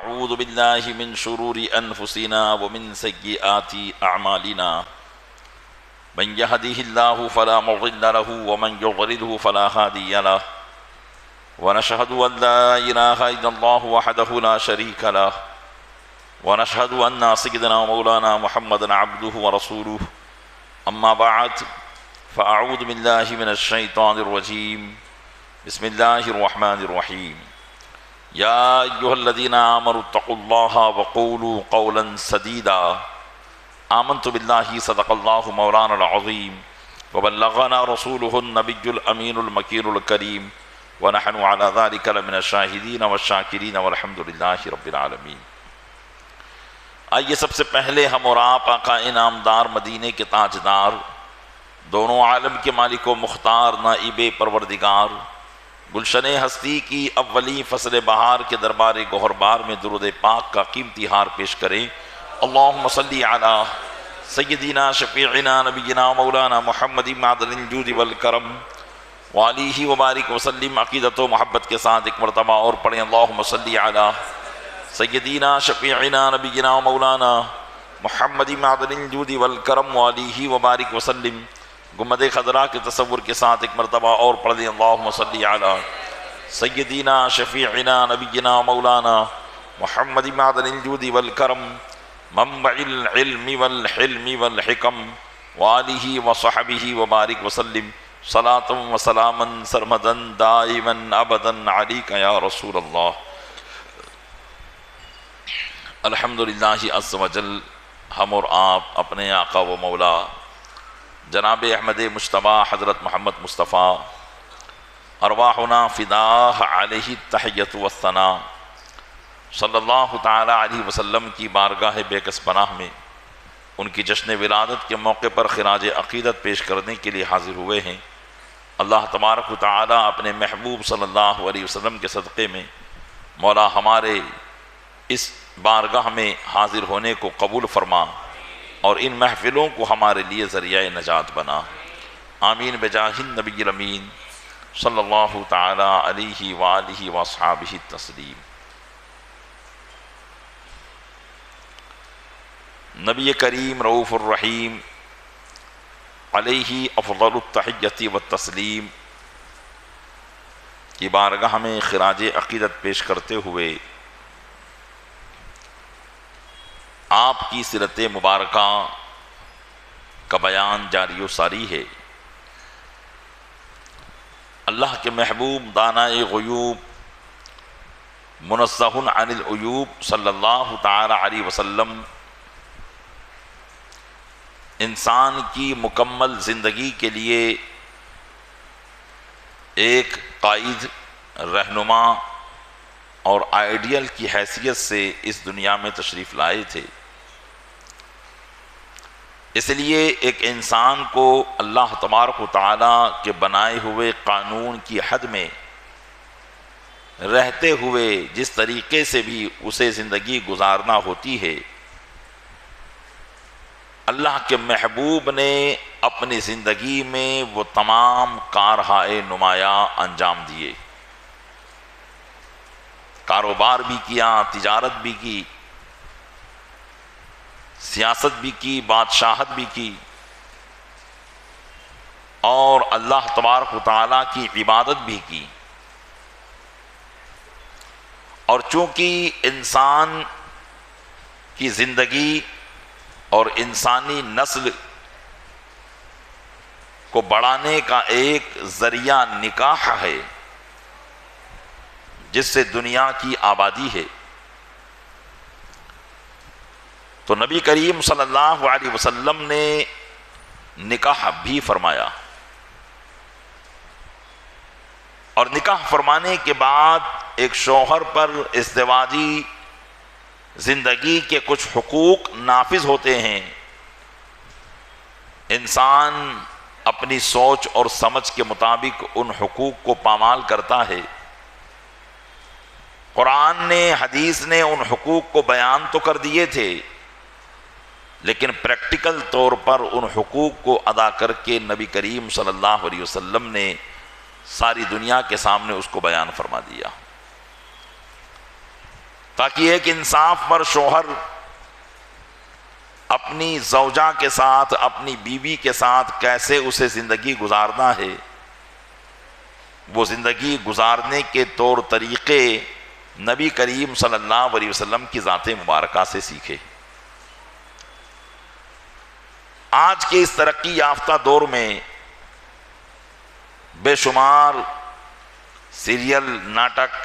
ونعوذ بالله من شرور أنفسنا ومن سيئات أعمالنا من يهده الله فلا مضل له ومن يضلله فلا هادي له ونشهد أن لا إله إلا الله وحده لا شريك له ونشهد أن سيدنا مولانا محمدا عبده ورسوله أما بعد فأعوذ بالله من الشيطان الرجيم بسم الله الرحمن الرحيم يا أيها الذين آمنوا اتقوا الله وقولوا قولا سديدا آمنت بالله صدق الله مولانا العظيم وبلغنا رسوله النبي الأمين المكين الكريم ونحن على ذلك لمن الشاهدين والشاكرين والحمد لله رب العالمين۔ آئیے سب سے پہلے ہم اور آپ آقا انعامدار مدینے کے تاجدار، دونوں عالم کے مالک و مختار، نائب پروردگار، گلشن ہستی کی اولی فصل بہار کے دربار گوہربار میں درود پاک کا قیمتی ہار پیش کریں۔ اللہم صلی علی سیدنا شفیعنا نبینا مولانا محمد معدن الجود والکرم وآلہ وبارک وسلم۔ عقیدت و محبت کے ساتھ ایک مرتبہ اور پڑھیں، اللہم صلی علی سیدنا شفیعنا نبینا مولانا محمد معدن الجود والکرم وآلہ وبارک وسلم۔ گنبد خضراء کے تصور کے ساتھ ایک مرتبہ اور پڑھ دیں، اللہم صلی علی سیدنا شفیعنا نبینا مولانا محمد معدن الجود والکرم منبع العلم والحلم والحکم وآلہ وصحبہ وبارک وسلم۔ صلاة و سلاما سرمدا دائما ابدا علیک یا رسول اللہ۔ الحمدللہ عز وجل، ہم اور آپ اپنے آقا و مولا جناب احمد مجتبی حضرت محمد مصطفیٰ ارواحنا فداہ علیہ التحیۃ والثناء صلی اللہ تعالی علیہ وسلم کی بارگاہ بے کس پناہ میں ان کی جشن ولادت کے موقع پر خراج عقیدت پیش کرنے کے لیے حاضر ہوئے ہیں۔ اللہ تبارک و تعالی اپنے محبوب صلی اللہ علیہ وسلم کے صدقے میں مولا ہمارے اس بارگاہ میں حاضر ہونے کو قبول فرما اور ان محفلوں کو ہمارے لیے ذریعہ نجات بنا، آمین بجاہ النبی الامین صلی اللہ تعالی علیہ وآلہ واصحابہ التسلیم۔ نبی کریم رؤوف الرحیم علیہ افضل التحیۃ والتسلیم کی بارگاہ میں خراج عقیدت پیش کرتے ہوئے آپ کی سیرت مبارکہ کا بیان جاری و ساری ہے۔ اللہ کے محبوب دانائے غیوب منزہ عن العیوب صلی اللہ تعالی علیہ وسلم انسان کی مکمل زندگی کے لیے ایک قائد، رہنما اور آئیڈیل کی حیثیت سے اس دنیا میں تشریف لائے تھے۔ اس لیے ایک انسان کو اللہ تبارک و تعالیٰ کے بنائے ہوئے قانون کی حد میں رہتے ہوئے جس طریقے سے بھی اسے زندگی گزارنا ہوتی ہے، اللہ کے محبوب نے اپنی زندگی میں وہ تمام کارہائے نمایاں انجام دیے۔ کاروبار بھی کیا، تجارت بھی کی، سیاست بھی کی، بادشاہت بھی کی، اور اللہ تبارک و تعالیٰ کی عبادت بھی کی۔ اور چونکہ انسان کی زندگی اور انسانی نسل کو بڑھانے کا ایک ذریعہ نکاح ہے جس سے دنیا کی آبادی ہے، تو نبی کریم صلی اللہ علیہ وسلم نے نکاح بھی فرمایا، اور نکاح فرمانے کے بعد ایک شوہر پر ازدواجی زندگی کے کچھ حقوق نافذ ہوتے ہیں۔ انسان اپنی سوچ اور سمجھ کے مطابق ان حقوق کو پامال کرتا ہے۔ قرآن نے، حدیث نے ان حقوق کو بیان تو کر دیے تھے، لیکن پریکٹیکل طور پر ان حقوق کو ادا کر کے نبی کریم صلی اللہ علیہ وسلم نے ساری دنیا کے سامنے اس کو بیان فرما دیا۔ باقی ایک انصاف پر شوہر اپنی زوجہ کے ساتھ، اپنی بیوی کے ساتھ کیسے اسے زندگی گزارنا ہے، وہ زندگی گزارنے کے طور طریقے نبی کریم صلی اللہ علیہ وسلم کی ذات مبارکہ سے سیکھے۔ آج کے اس ترقی یافتہ دور میں بے شمار سیریل، ناٹک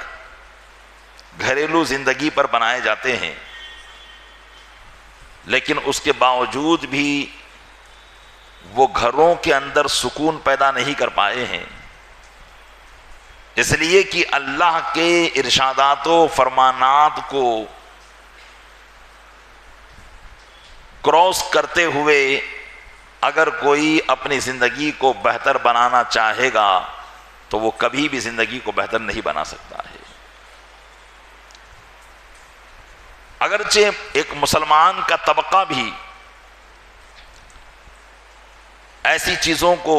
گھریلو زندگی پر بنائے جاتے ہیں، لیکن اس کے باوجود بھی وہ گھروں کے اندر سکون پیدا نہیں کر پائے ہیں، اس لیے کہ اللہ کے ارشادات و فرمانات کو کراس کرتے ہوئے اگر کوئی اپنی زندگی کو بہتر بنانا چاہے گا تو وہ کبھی بھی زندگی کو بہتر نہیں بنا سکتا ہے۔ اگرچہ ایک مسلمان کا طبقہ بھی ایسی چیزوں کو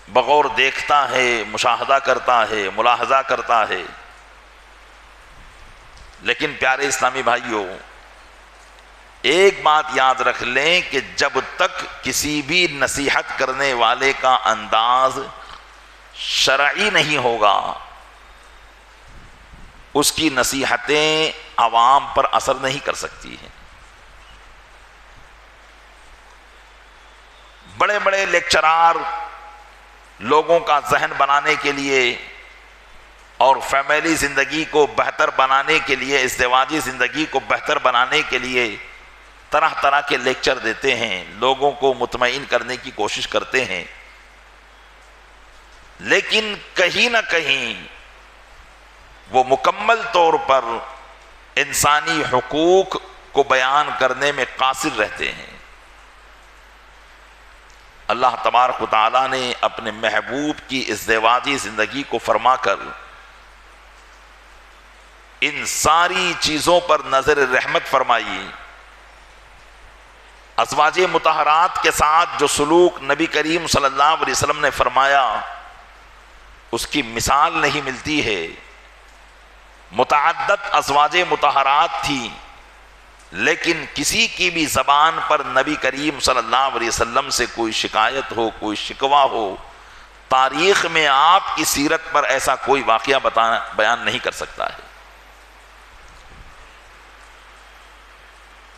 بغور دیکھتا ہے، مشاہدہ کرتا ہے، ملاحظہ کرتا ہے، لیکن پیارے اسلامی بھائیوں، ایک بات یاد رکھ لیں کہ جب تک کسی بھی نصیحت کرنے والے کا انداز شرعی نہیں ہوگا، اس کی نصیحتیں عوام پر اثر نہیں کر سکتی ہیں۔ بڑے بڑے لیکچرار لوگوں کا ذہن بنانے کے لیے اور فیملی زندگی کو بہتر بنانے کے لیے، ازدواجی زندگی کو بہتر بنانے کے لیے طرح طرح کے لیکچر دیتے ہیں، لوگوں کو مطمئن کرنے کی کوشش کرتے ہیں، لیکن کہیں نہ کہیں وہ مکمل طور پر انسانی حقوق کو بیان کرنے میں قاصر رہتے ہیں۔ اللہ تبارک و تعالیٰ نے اپنے محبوب کی ازدواجی زندگی کو فرما کر ان ساری چیزوں پر نظر رحمت فرمائی۔ ازواج مطہرات کے ساتھ جو سلوک نبی کریم صلی اللہ علیہ وسلم نے فرمایا، اس کی مثال نہیں ملتی ہے۔ متعدد ازواج مطہرات تھیں، لیکن کسی کی بھی زبان پر نبی کریم صلی اللہ علیہ وسلم سے کوئی شکایت ہو، کوئی شکوہ ہو، تاریخ میں آپ کی سیرت پر ایسا کوئی واقعہ بیان نہیں کر سکتا ہے۔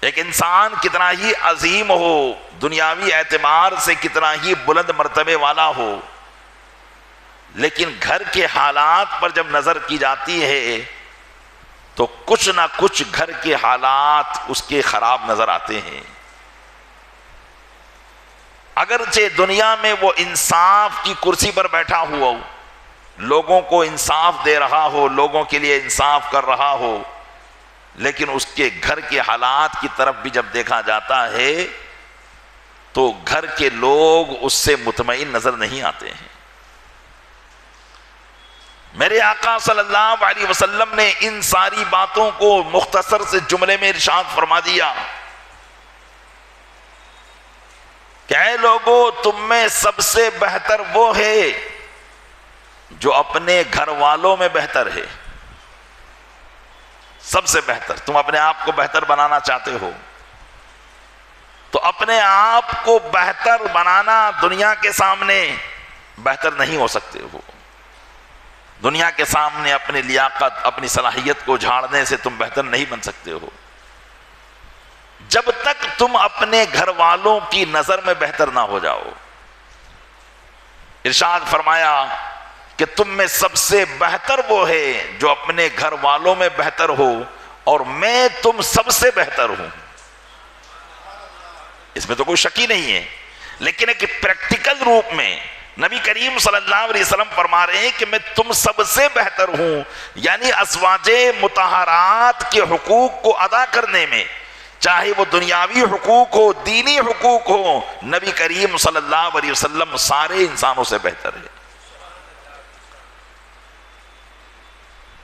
ایک انسان کتنا ہی عظیم ہو، دنیاوی اعتبار سے کتنا ہی بلند مرتبے والا ہو، لیکن گھر کے حالات پر جب نظر کی جاتی ہے تو کچھ نہ کچھ گھر کے حالات اس کے خراب نظر آتے ہیں۔ اگرچہ دنیا میں وہ انصاف کی کرسی پر بیٹھا ہوا ہو، لوگوں کو انصاف دے رہا ہو، لوگوں کے لیے انصاف کر رہا ہو، لیکن اس کے گھر کے حالات کی طرف بھی جب دیکھا جاتا ہے تو گھر کے لوگ اس سے مطمئن نظر نہیں آتے ہیں۔ میرے آقا صلی اللہ علیہ وسلم نے ان ساری باتوں کو مختصر سے جملے میں ارشاد فرما دیا کہ اے لوگو، تم میں سب سے بہتر وہ ہے جو اپنے گھر والوں میں بہتر ہے۔ سب سے بہتر، تم اپنے آپ کو بہتر بنانا چاہتے ہو تو اپنے آپ کو بہتر بنانا دنیا کے سامنے بہتر نہیں ہو سکتے ہو۔ دنیا کے سامنے اپنی لیاقت، اپنی صلاحیت کو جھاڑنے سے تم بہتر نہیں بن سکتے ہو۔ جب تک تم اپنے گھر والوں کی نظر میں بہتر نہ ہو جاؤ۔ ارشاد فرمایا کہ تم میں سب سے بہتر وہ ہے جو اپنے گھر والوں میں بہتر ہو، اور میں تم سب سے بہتر ہوں۔ اس میں تو کوئی شک ہی نہیں ہے، لیکن ایک پریکٹیکل روپ میں نبی کریم صلی اللہ علیہ وسلم فرما رہے ہیں کہ میں تم سب سے بہتر ہوں، یعنی ازواج مطہرات کے حقوق کو ادا کرنے میں، چاہے وہ دنیاوی حقوق ہو، دینی حقوق ہو، نبی کریم صلی اللہ علیہ وسلم سارے انسانوں سے بہتر ہے۔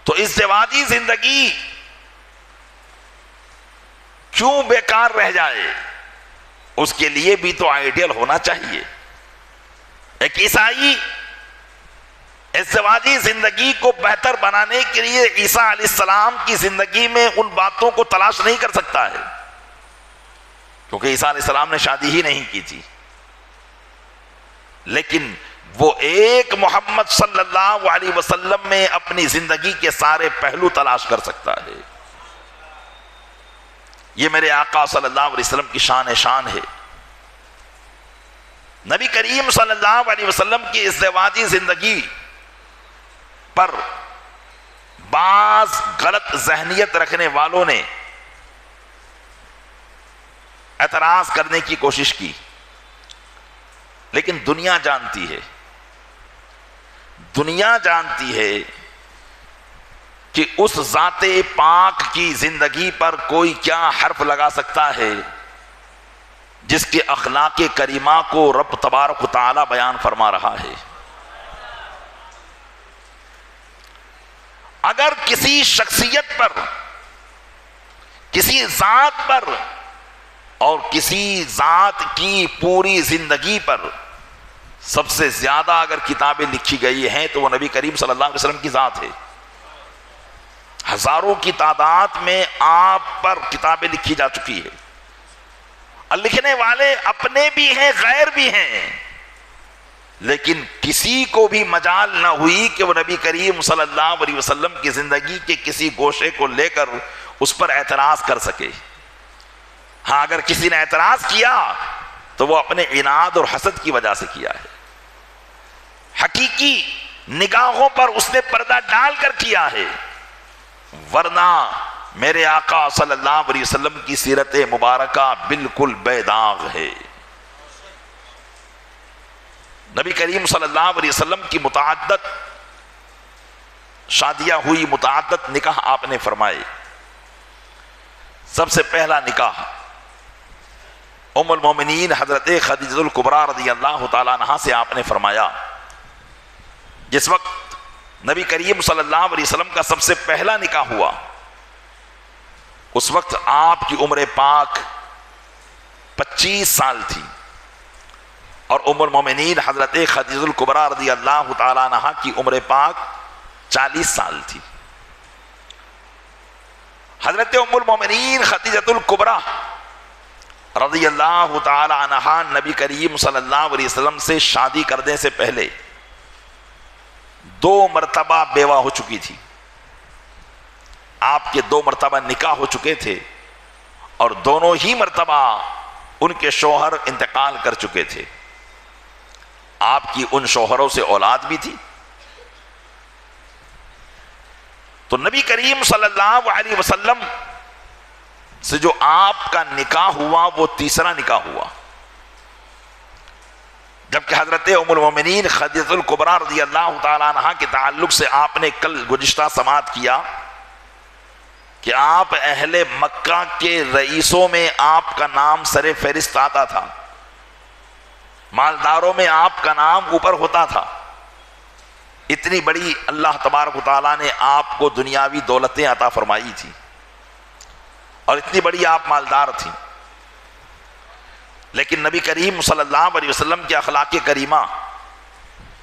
تو ازدواجی زندگی کیوں بیکار رہ جائے؟ اس کے لیے بھی تو آئیڈیل ہونا چاہیے۔ ایک عیسائی ازدواجی زندگی کو بہتر بنانے کے لیے عیسیٰ علیہ السلام کی زندگی میں ان باتوں کو تلاش نہیں کر سکتا ہے، کیونکہ عیسیٰ علیہ السلام نے شادی ہی نہیں کی تھی، لیکن وہ ایک محمد صلی اللہ علیہ وسلم میں اپنی زندگی کے سارے پہلو تلاش کر سکتا ہے۔ یہ میرے آقا صلی اللہ علیہ وسلم کی شان ہے۔ نبی کریم صلی اللہ علیہ وسلم کی ازدواجی زندگی پر بعض غلط ذہنیت رکھنے والوں نے اعتراض کرنے کی کوشش کی، لیکن دنیا جانتی ہے کہ اس ذات پاک کی زندگی پر کوئی کیا حرف لگا سکتا ہے جس کے اخلاق کریمہ کو رب تبارک و تعالی بیان فرما رہا ہے۔ اگر کسی شخصیت پر، کسی ذات پر اور کسی ذات کی پوری زندگی پر سب سے زیادہ اگر کتابیں لکھی گئی ہیں تو وہ نبی کریم صلی اللہ علیہ وسلم کی ذات ہے۔ ہزاروں کی تعداد میں آپ پر کتابیں لکھی جا چکی ہے، اور لکھنے والے اپنے بھی ہیں غیر بھی ہیں، لیکن کسی کو بھی مجال نہ ہوئی کہ وہ نبی کریم صلی اللہ علیہ وسلم کی زندگی کے کسی گوشے کو لے کر اس پر اعتراض کر سکے۔ ہاں، اگر کسی نے اعتراض کیا تو وہ اپنے عناد اور حسد کی وجہ سے کیا ہے، حقیقی نگاہوں پر اس نے پردہ ڈال کر کیا ہے، ورنہ میرے آقا صلی اللہ علیہ وسلم کی سیرت مبارکہ بالکل بے داغ ہے۔ نبی کریم صلی اللہ علیہ وسلم کی متعدد شادیاں ہوئی، متعدد نکاح آپ نے فرمائے۔ سب سے پہلا نکاح ام المومنین حضرت خدیجہ الکبریٰ رضی اللہ تعالیٰ عنہا سے آپ نے فرمایا۔ جس وقت نبی کریم صلی اللہ علیہ وسلم کا سب سے پہلا نکاح ہوا، اس وقت آپ کی عمر پاک 25 سال تھی، اور ام المومنین حضرت خدیجہ الکبریٰ رضی اللہ تعالیٰ عنہا کی عمر پاک 40 سال تھی۔ حضرت ام المومنین خدیجہ الکبریٰ رضی اللہ تعالی عنہا نبی کریم صلی اللہ علیہ وسلم سے شادی کرنے سے پہلے 2 مرتبہ بیوہ ہو چکی تھی۔ آپ کے 2 مرتبہ نکاح ہو چکے تھے، اور دونوں ہی مرتبہ ان کے شوہر انتقال کر چکے تھے۔ آپ کی ان شوہروں سے اولاد بھی تھی۔ تو نبی کریم صلی اللہ علیہ وسلم سے جو آپ کا نکاح ہوا وہ تیسرا نکاح ہوا، جبکہ حضرت ام المومنین خدیجہ الکبریٰ رضی اللہ تعالیٰ عنہا کے تعلق سے آپ نے کل گزشتہ سماعت کیا کہ آپ اہل مکہ کے رئیسوں میں آپ کا نام سر فہرست آتا تھا، مالداروں میں آپ کا نام اوپر ہوتا تھا۔ اتنی بڑی اللہ تبارک و تعالیٰ نے آپ کو دنیاوی دولتیں عطا فرمائی تھی، اور اتنی بڑی آپ مالدار تھی، لیکن نبی کریم صلی اللہ علیہ وسلم کے اخلاق کریمہ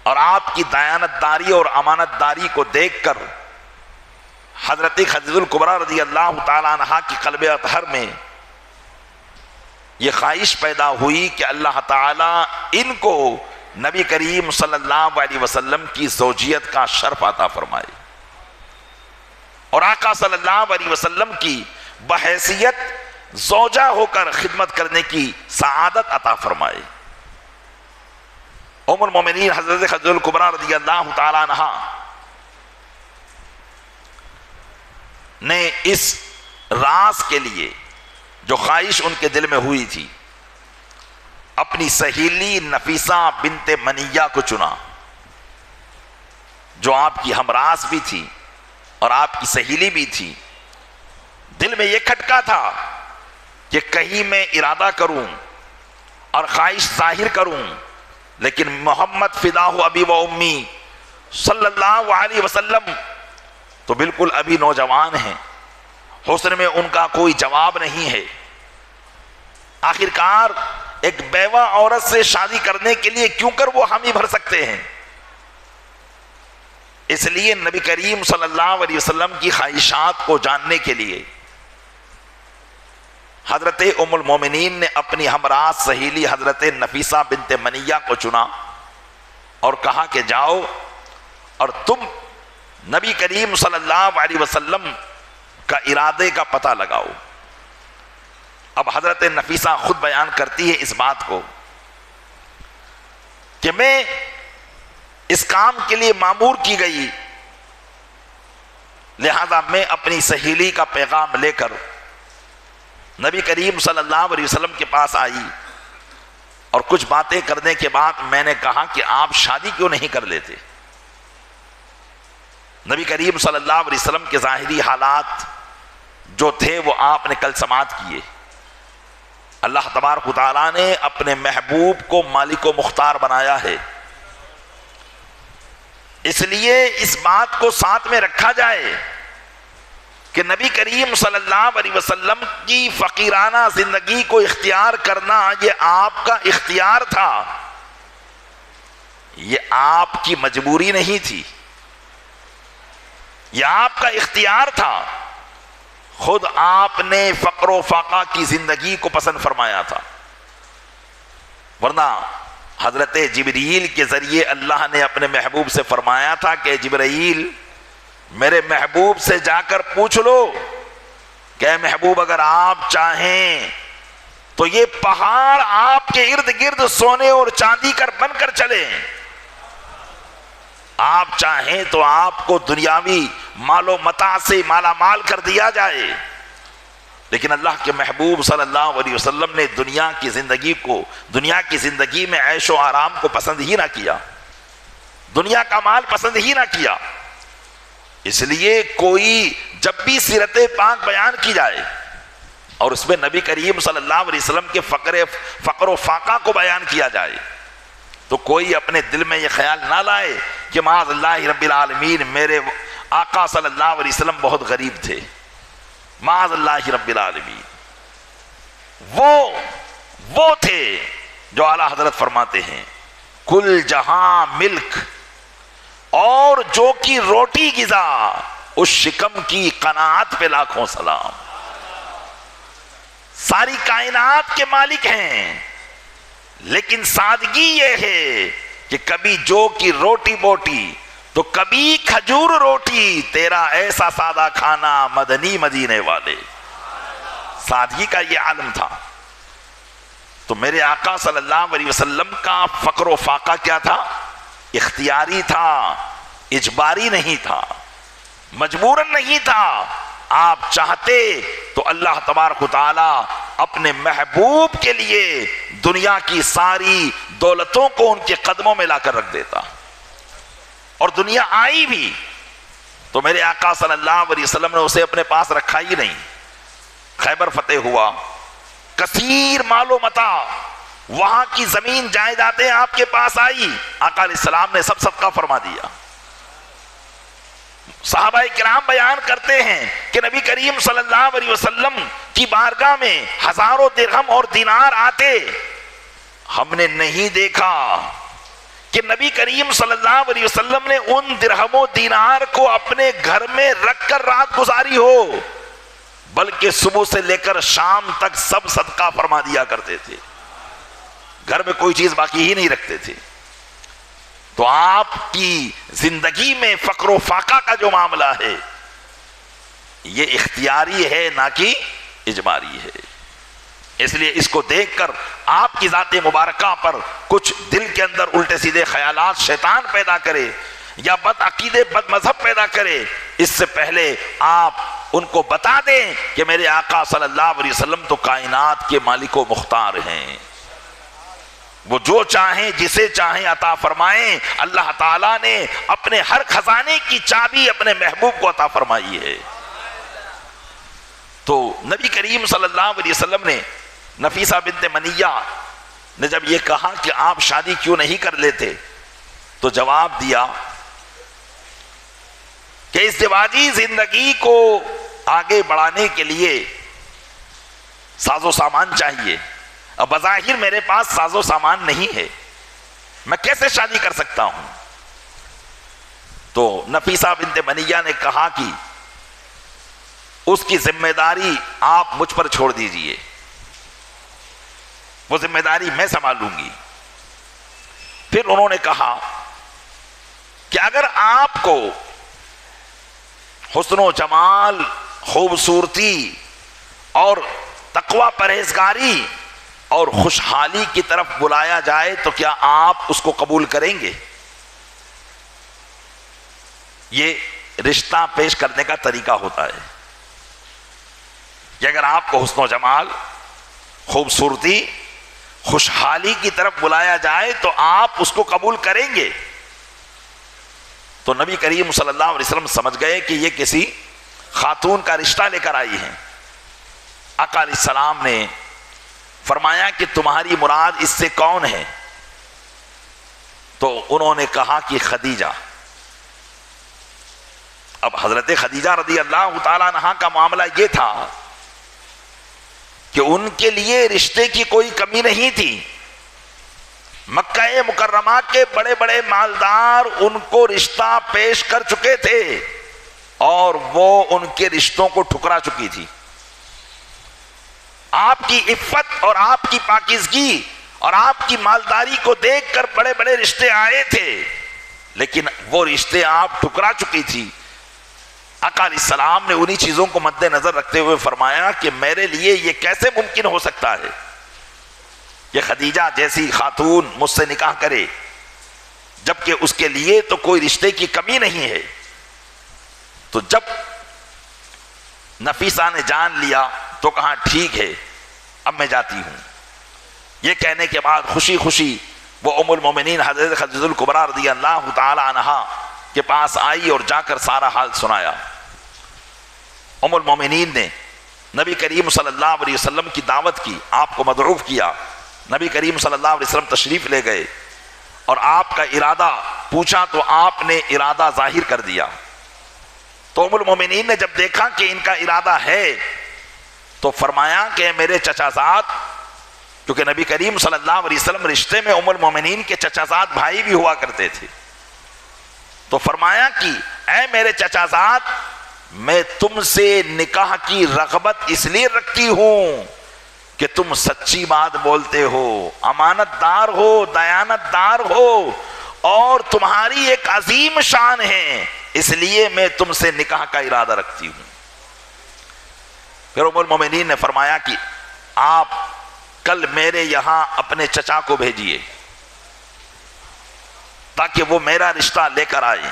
اور آپ کی دیانت داری اور امانت داری کو دیکھ کر حضرت خدیجہ الکبریٰ رضی اللہ تعالیٰ عنہا کی قلب اطہر میں یہ خواہش پیدا ہوئی کہ اللہ تعالیٰ ان کو نبی کریم صلی اللہ علیہ وسلم کی زوجیت کا شرف عطا فرمائے، اور آقا صلی اللہ علیہ وسلم کی بحیثیت زوجہ ہو کر خدمت کرنے کی سعادت عطا فرمائے۔ ام المومنین حضرت خدیجہ الکبریٰ رضی اللہ تعالیٰ عنہا نے اس راز کے لیے جو خواہش ان کے دل میں ہوئی تھی، اپنی سہیلی نفیسہ بنت منیہ کو چنا، جو آپ کی ہمراز بھی تھی اور آپ کی سہیلی بھی تھی۔ دل میں یہ کھٹکا تھا کہ کہیں میں ارادہ کروں اور خواہش ظاہر کروں، لیکن محمد فداہ ابی و امی صلی اللہ علیہ وسلم تو بالکل ابھی نوجوان ہیں، حسن میں ان کا کوئی جواب نہیں ہے۔ آخرکار ایک بیوہ عورت سے شادی کرنے کے لیے کیوں کر وہ حامی بھر سکتے ہیں؟ اس لیے نبی کریم صلی اللہ علیہ وسلم کی خواہشات کو جاننے کے لیے حضرت ام المومنین نے اپنی ہمراہ سہیلی حضرت نفیسہ بنت منیہ کو چنا اور کہا کہ جاؤ اور تم نبی کریم صلی اللہ علیہ وسلم کا ارادے کا پتہ لگاؤ۔ اب حضرت نفیسہ خود بیان کرتی ہے اس بات کو کہ میں اس کام کے لیے مامور کی گئی، لہذا میں اپنی سہیلی کا پیغام لے کر نبی کریم صلی اللہ علیہ وسلم کے پاس آئی، اور کچھ باتیں کرنے کے بعد میں نے کہا کہ آپ شادی کیوں نہیں کر لیتے؟ نبی کریم صلی اللہ علیہ وسلم کے ظاہری حالات جو تھے وہ آپ نے کل سماعت کیے۔ اللہ تبارک و تعالیٰ نے اپنے محبوب کو مالک و مختار بنایا ہے، اس لیے اس بات کو ساتھ میں رکھا جائے کہ نبی کریم صلی اللہ علیہ وسلم کی فقیرانہ زندگی کو اختیار کرنا یہ آپ کا اختیار تھا، یہ آپ کی مجبوری نہیں تھی، یہ آپ کا اختیار تھا۔ خود آپ نے فقر و فاقہ کی زندگی کو پسند فرمایا تھا، ورنہ حضرت جبریل کے ذریعے اللہ نے اپنے محبوب سے فرمایا تھا کہ جبرائیل میرے محبوب سے جا کر پوچھ لو کہ محبوب اگر آپ چاہیں تو یہ پہاڑ آپ کے ارد گرد سونے اور چاندی کر بن کر چلیں، آپ چاہیں تو آپ کو دنیاوی مال و متاع سے مالا مال کر دیا جائے، لیکن اللہ کے محبوب صلی اللہ علیہ وسلم نے دنیا کی زندگی میں عیش و آرام کو پسند ہی نہ کیا، دنیا کا مال پسند ہی نہ کیا۔ اس لیے کوئی جب بھی سیرت پاک بیان کی جائے اور اس میں نبی کریم صلی اللہ علیہ وسلم کے فقر و فاقہ کو بیان کیا جائے تو کوئی اپنے دل میں یہ خیال نہ لائے کہ معاذ اللہ رب العالمین میرے آقا صلی اللہ علیہ وسلم بہت غریب تھے، معاذ اللہ رب العالمین۔ وہ تھے جو اعلیٰ حضرت فرماتے ہیں کل جہاں ملک اور جو کی روٹی غذا، اس شکم کی قناعت پہ لاکھوں سلام۔ ساری کائنات کے مالک ہیں، لیکن سادگی یہ ہے کہ کبھی جو کی روٹی بوٹی تو کبھی کھجور روٹی، تیرا ایسا سادہ کھانا مدنی مدینے والے۔ سادگی کا یہ عالم تھا۔ تو میرے آقا صلی اللہ علیہ وسلم کا فقر و فاقہ کیا تھا؟ اختیاری تھا، اجباری نہیں تھا، مجبوراً نہیں تھا۔ آپ چاہتے تو اللہ تبارک و تعالی اپنے محبوب کے لیے دنیا کی ساری دولتوں کو ان کے قدموں میں لا کر رکھ دیتا، اور دنیا آئی بھی تو میرے آقا صلی اللہ علیہ وسلم نے اسے اپنے پاس رکھا ہی نہیں۔ خیبر فتح ہوا، کثیر مال و متاع، وہاں کی زمین جائیدادیں آپ کے پاس آئی، آقا علیہ السلام نے سب صدقہ فرما دیا۔ صحابہ کرام بیان کرتے ہیں کہ نبی کریم صلی اللہ علیہ وسلم کی بارگاہ میں ہزاروں درہم اور دینار آتے، ہم نے نہیں دیکھا کہ نبی کریم صلی اللہ علیہ وسلم نے ان درہم و دینار کو اپنے گھر میں رکھ کر رات گزاری ہو، بلکہ صبح سے لے کر شام تک سب صدقہ فرما دیا کرتے تھے، گھر میں کوئی چیز باقی ہی نہیں رکھتے تھے۔ تو آپ کی زندگی میں فقر و فاقہ کا جو معاملہ ہے یہ اختیاری ہے نہ کہ اجباری ہے۔ اس لیے اس کو دیکھ کر آپ کی ذات مبارکہ پر کچھ دل کے اندر الٹے سیدھے خیالات شیطان پیدا کرے یا بد عقیدے بد مذہب پیدا کرے، اس سے پہلے آپ ان کو بتا دیں کہ میرے آقا صلی اللہ علیہ وسلم تو کائنات کے مالک و مختار ہیں، وہ جو چاہیں جسے چاہیں عطا فرمائیں۔ اللہ تعالیٰ نے اپنے ہر خزانے کی چابی اپنے محبوب کو عطا فرمائی ہے۔ تو نبی کریم صلی اللہ علیہ وسلم نے نفیسہ بنت منیہ نے جب یہ کہا کہ آپ شادی کیوں نہیں کر لیتے تو جواب دیا کہ ازدواجی زندگی کو آگے بڑھانے کے لیے ساز و سامان چاہیے، اب بظاہر میرے پاس ساز و سامان نہیں ہے، میں کیسے شادی کر سکتا ہوں؟ تو نفیسہ بنت منیہ نے کہا کہ اس کی ذمہ داری آپ مجھ پر چھوڑ دیجئے، وہ ذمہ داری میں سنبھالوں گی۔ پھر انہوں نے کہا کہ اگر آپ کو حسن و جمال، خوبصورتی اور تقوی پرہیزگاری اور خوشحالی کی طرف بلایا جائے تو کیا آپ اس کو قبول کریں گے؟ یہ رشتہ پیش کرنے کا طریقہ ہوتا ہے کہ اگر آپ کو حسن و جمال، خوبصورتی، خوشحالی کی طرف بلایا جائے تو آپ اس کو قبول کریں گے۔ تو نبی کریم صلی اللہ علیہ وسلم سمجھ گئے کہ یہ کسی خاتون کا رشتہ لے کر آئی ہیں۔ آقا علیہ السلام نے فرمایا کہ تمہاری مراد اس سے کون ہے؟ تو انہوں نے کہا کہ خدیجہ۔ اب حضرت خدیجہ رضی اللہ تعالیٰ عنہا کا معاملہ یہ تھا کہ ان کے لیے رشتے کی کوئی کمی نہیں تھی۔ مکہ مکرمہ کے بڑے بڑے مالدار ان کو رشتہ پیش کر چکے تھے اور وہ ان کے رشتوں کو ٹھکرا چکی تھی۔ آپ کی عفت اور آپ کی پاکیزگی اور آپ کی مالداری کو دیکھ کر بڑے بڑے رشتے آئے تھے، لیکن وہ رشتے آپ ٹھکرا چکی تھی۔ آقا علیہ السلام نے انہی چیزوں کو مد نظر رکھتے ہوئے فرمایا کہ میرے لیے یہ کیسے ممکن ہو سکتا ہے کہ خدیجہ جیسی خاتون مجھ سے نکاح کرے جبکہ اس کے لیے تو کوئی رشتے کی کمی نہیں ہے۔ تو جب نفیسہ نے جان لیا تو کہا ٹھیک ہے اب میں جاتی ہوں۔ یہ کہنے کے بعد خوشی خوشی وہ ام المومنین حضرت خدیجہ الکبریٰ رضی اللہ تعالی عنہا کے پاس آئی اور جا کر سارا حال سنایا۔ ام المومنین نے نبی کریم صلی اللہ علیہ وسلم کی دعوت کی، آپ کو مدعو کیا۔ نبی کریم صلی اللہ علیہ وسلم تشریف لے گئے اور آپ کا ارادہ پوچھا تو آپ نے ارادہ ظاہر کر دیا۔ تو ام المومنین نے جب دیکھا کہ ان کا ارادہ ہے تو فرمایا کہ میرے چچا زاد، کیونکہ نبی کریم صلی اللہ علیہ وسلم رشتے میں ام المومنین کے چچا زاد بھائی بھی ہوا کرتے تھے، تو فرمایا کہ اے میرے چچا زاد، میں تم سے نکاح کی رغبت اس لیے رکھتی ہوں کہ تم سچی بات بولتے ہو، امانت دار ہو، دیانت دار ہو اور تمہاری ایک عظیم شان ہے، اس لیے میں تم سے نکاح کا ارادہ رکھتی ہوں۔ پھر ام المومنین نے فرمایا کہ آپ کل میرے یہاں اپنے چچا کو بھیجیے تاکہ وہ میرا رشتہ لے کر آئے۔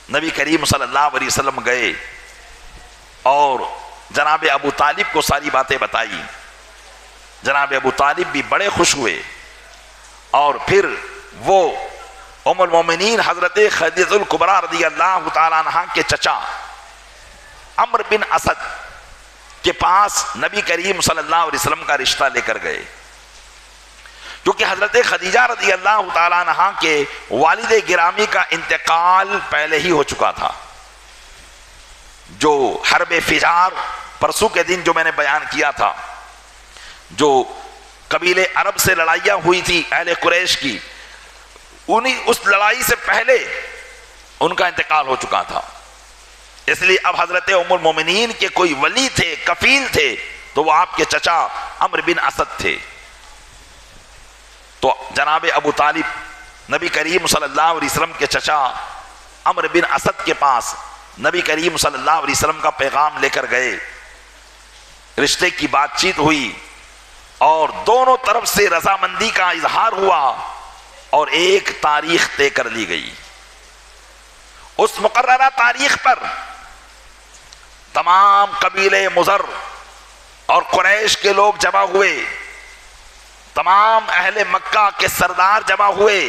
نبی کریم صلی اللہ علیہ وسلم گئے اور جناب ابو طالب کو ساری باتیں بتائی۔ جناب ابو طالب بھی بڑے خوش ہوئے اور پھر وہ ام المومنین حضرت خدیجہ الکبریٰ رضی اللہ تعالیٰ عنہا کے چچا عمرو بن اسد کے پاس نبی کریم صلی اللہ علیہ وسلم کا رشتہ لے کر گئے، کیونکہ حضرت خدیجہ رضی اللہ تعالیٰ عنہا کے والد گرامی کا انتقال پہلے ہی ہو چکا تھا۔ جو حرب فجار پرسوں کے دن جو میں نے بیان کیا تھا، جو قبیلے عرب سے لڑائیاں ہوئی تھی اہل قریش کی، اس لڑائی سے پہلے ان کا انتقال ہو چکا تھا۔ اس لیے اب حضرت ام المومنین کے کوئی ولی تھے، کفیل تھے، تو وہ آپ کے چچا عمرو بن اسد تھے۔ تو جناب ابو طالب نبی کریم صلی اللہ علیہ وسلم کے چچا عمرو بن اسد کے پاس نبی کریم صلی اللہ علیہ وسلم کا پیغام لے کر گئے۔ رشتے کی بات چیت ہوئی اور دونوں طرف سے رضامندی کا اظہار ہوا اور ایک تاریخ طے کر لی گئی۔ اس مقررہ تاریخ پر تمام قبیلے مضر اور قریش کے لوگ جمع ہوئے، تمام اہل مکہ کے سردار جمع ہوئے،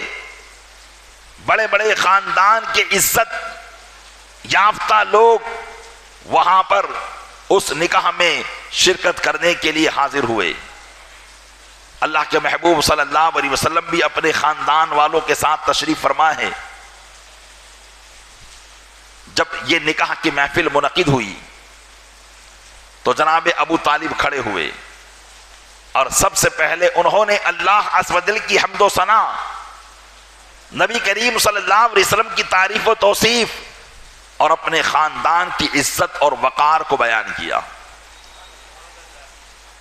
بڑے بڑے خاندان کے عزت یافتہ لوگ وہاں پر اس نکاح میں شرکت کرنے کے لیے حاضر ہوئے۔ اللہ کے محبوب صلی اللہ علیہ وسلم بھی اپنے خاندان والوں کے ساتھ تشریف فرما ہے۔ جب یہ نکاح کی محفل منعقد ہوئی تو جناب ابو طالب کھڑے ہوئے اور سب سے پہلے انہوں نے اللہ عز و جل کی حمد و ثنا نبی کریم صلی اللہ علیہ وسلم کی تعریف و توصیف اور اپنے خاندان کی عزت اور وقار کو بیان کیا۔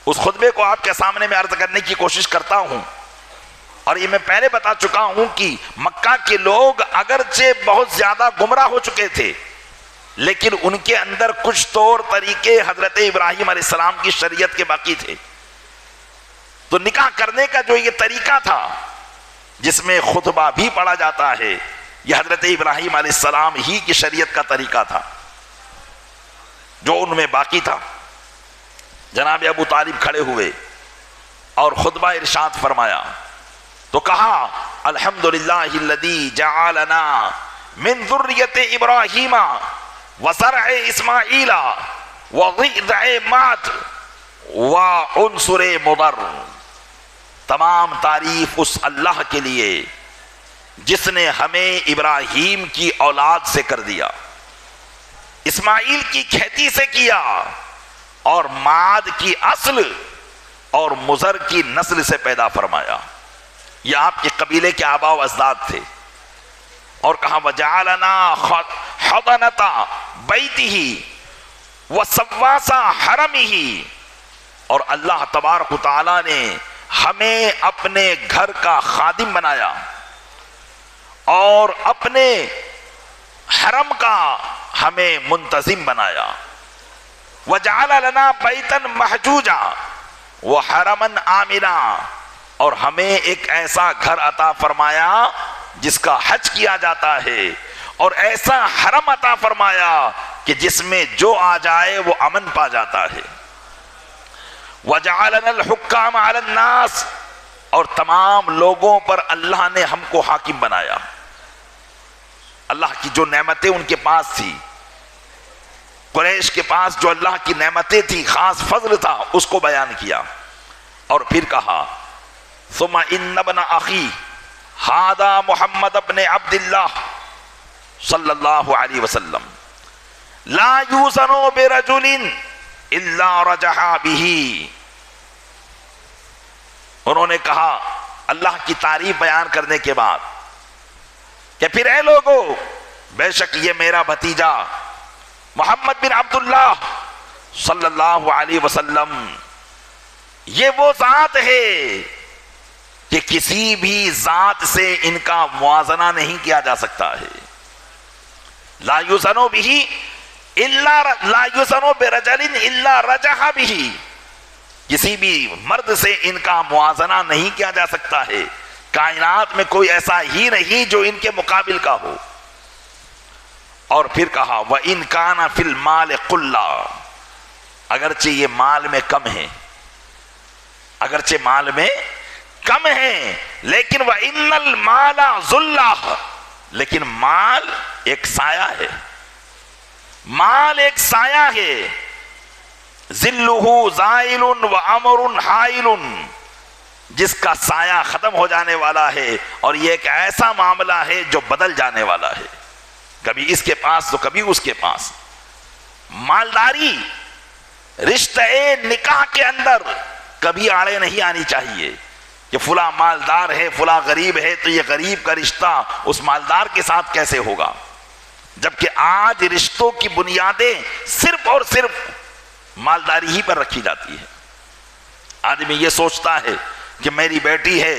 اس خطبے کو آپ کے سامنے میں عرض کرنے کی کوشش کرتا ہوں، اور یہ میں پہلے بتا چکا ہوں کہ مکہ کے لوگ اگرچہ بہت زیادہ گمراہ ہو چکے تھے، لیکن ان کے اندر کچھ طور طریقے حضرت ابراہیم علیہ السلام کی شریعت کے باقی تھے۔ تو نکاح کرنے کا جو یہ طریقہ تھا جس میں خطبہ بھی پڑھا جاتا ہے، یہ حضرت ابراہیم علیہ السلام ہی کی شریعت کا طریقہ تھا جو ان میں باقی تھا۔ جناب ابو طالب کھڑے ہوئے اور خطبہ ارشاد فرمایا تو کہا الحمدللہ الذی جعلنا من ذریت ابراہیم وزرع اسماعیل وضع مات وعنصر مضر۔ تمام تعریف اس اللہ کے لیے جس نے ہمیں ابراہیم کی اولاد سے کر دیا، اسماعیل کی کھیتی سے کیا، اور ماد کی اصل اور مضر کی نسل سے پیدا فرمایا۔ یہ آپ کے قبیلے کے آباء و اجداد تھے۔ اور کہا وجعلنا حضنۃ بیتہ وسواس حرمہ، اور اللہ تبارک و تعالی نے ہمیں اپنے گھر کا خادم بنایا اور اپنے حرم کا ہمیں منتظم بنایا۔ وجعل لنا بیتا محجوجا وحرما آمنا، اور ہمیں ایک ایسا گھر عطا فرمایا جس کا حج کیا جاتا ہے، اور ایسا حرم عطا فرمایا کہ جس میں جو آ جائے وہ امن پا جاتا ہے۔ وجعلنا الحکام علی الناس، اور تمام لوگوں پر اللہ نے ہم کو حاکم بنایا۔ اللہ کی جو نعمتیں ان کے پاس تھی، قریش کے پاس جو اللہ کی نعمتیں تھی، خاص فضل تھا، اس کو بیان کیا۔ اور پھر کہا ثم ان ابن اخی ھذا محمد ابن عبد اللہ صلی اللہ علیہ وسلم لا یوزن برجل الا رجح بہ۔ انہوں نے کہا اللہ کی تعریف بیان کرنے کے بعد کہ پھر اے لوگو، بے شک یہ میرا بھتیجا محمد بن عبداللہ صلی اللہ علیہ وسلم یہ وہ ذات ہے کہ کسی بھی ذات سے ان کا موازنہ نہیں کیا جا سکتا ہے۔ لا یوزن بہ الا لا یوزن برجل الا رجح بہ، کسی بھی مرد سے ان کا موازنہ نہیں کیا جا سکتا ہے، کائنات میں کوئی ایسا ہی نہیں جو ان کے مقابل کا ہو۔ اور پھر کہا وَإِن كَانَ فِي الْمَالِ قُلَّا، اگرچہ یہ مال میں کم ہے، اگرچہ مال میں کم ہے، لیکن وَإِنَّ الْمَالَ ظُلَّةٌ، لیکن مال ایک سایہ ہے، مال ایک سایہ ہے، ظِلُّهُ زَائِلٌ وَأَمْرٌ حَائِلٌ، جس کا سایہ ختم ہو جانے والا ہے، اور یہ ایک ایسا معاملہ ہے جو بدل جانے والا ہے، کبھی اس کے پاس تو کبھی اس کے پاس۔ مالداری رشتہ نکاح کے اندر کبھی آڑے نہیں آنی چاہیے کہ فلاں مالدار ہے فلاں غریب ہے تو یہ غریب کا رشتہ اس مالدار کے ساتھ کیسے ہوگا، جبکہ آج رشتوں کی بنیادیں صرف اور صرف مالداری ہی پر رکھی جاتی ہے۔ آدمی یہ سوچتا ہے کہ میری بیٹی ہے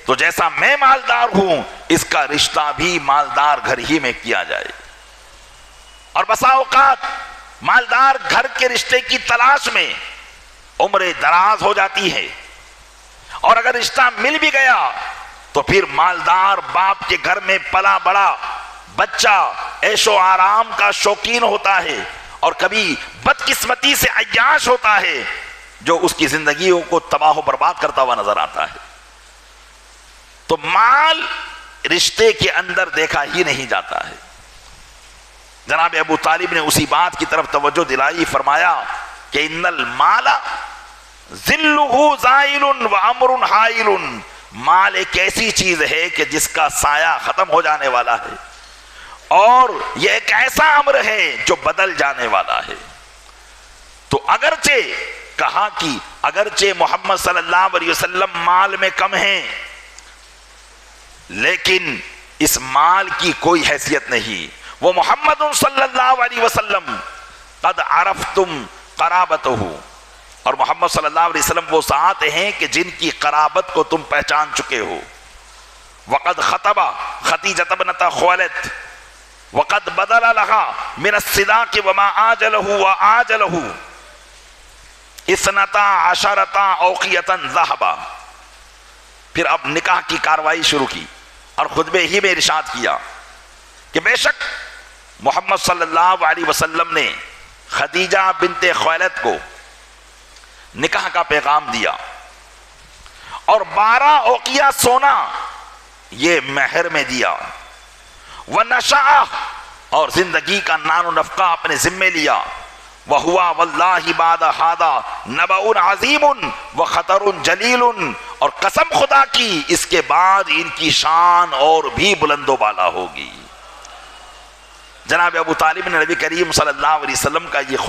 تو جیسا میں مالدار ہوں اس کا رشتہ بھی مالدار گھر ہی میں کیا جائے، اور بسا اوقات مالدار گھر کے رشتے کی تلاش میں عمر دراز ہو جاتی ہے، اور اگر رشتہ مل بھی گیا تو پھر مالدار باپ کے گھر میں پلا بڑا بچہ عیش و آرام کا شوقین ہوتا ہے، اور کبھی بدقسمتی سے عیاش ہوتا ہے جو اس کی زندگیوں کو تباہ و برباد کرتا ہوا نظر آتا ہے۔ تو مال رشتے کے اندر دیکھا ہی نہیں جاتا ہے۔ جناب ابو طالب نے اسی بات کی طرف توجہ دلائی، فرمایا کہ ان المال ظلہ زائل وامر حائل، مال ایک ایسی چیز ہے کہ جس کا سایہ ختم ہو جانے والا ہے، اور یہ ایک ایسا امر ہے جو بدل جانے والا ہے۔ تو اگرچہ کہا کہ اگرچہ محمد صلی اللہ علیہ وسلم مال میں کم ہیں، لیکن اس مال کی کوئی حیثیت نہیں. وہ محمد صلی اللہ علیہ وسلم قد عرفتم قرابتہ، اور محمد صلی اللہ علیہ وسلم وہ ذات ہیں کہ جن کی قرابت کو تم پہچان چکے ہو. وقد خطب خدیجہ بنت خویلد وقد بدل لها من الصداق وما آجله وآجله 12 اوقیۃ ذهبا. پھر اب نکاح کی کاروائی شروع کی اور خطبے ہی میں ارشاد کیا کہ بے شک محمد صلی اللہ علیہ وسلم نے خدیجہ بنت خویلد کو نکاح کا پیغام دیا اور 12 اوقیہ سونا یہ مہر میں دیا. وَنَشَأَ، اور زندگی کا نان و نفقہ اپنے ذمے لیا. وَهُوَ وَاللَّهِ بَعْدَ هَذَا نَبَأٌ عَظِيمٌ وَخَطَرٌ جَلِيلٌ، اور قسم خدا کی اس کے بعد ان کی شان اور بھی بلند و بالا ہوگی. جناب ابو طالب نے نبی کریم صلی اللہ علیہ وسلم کا یہ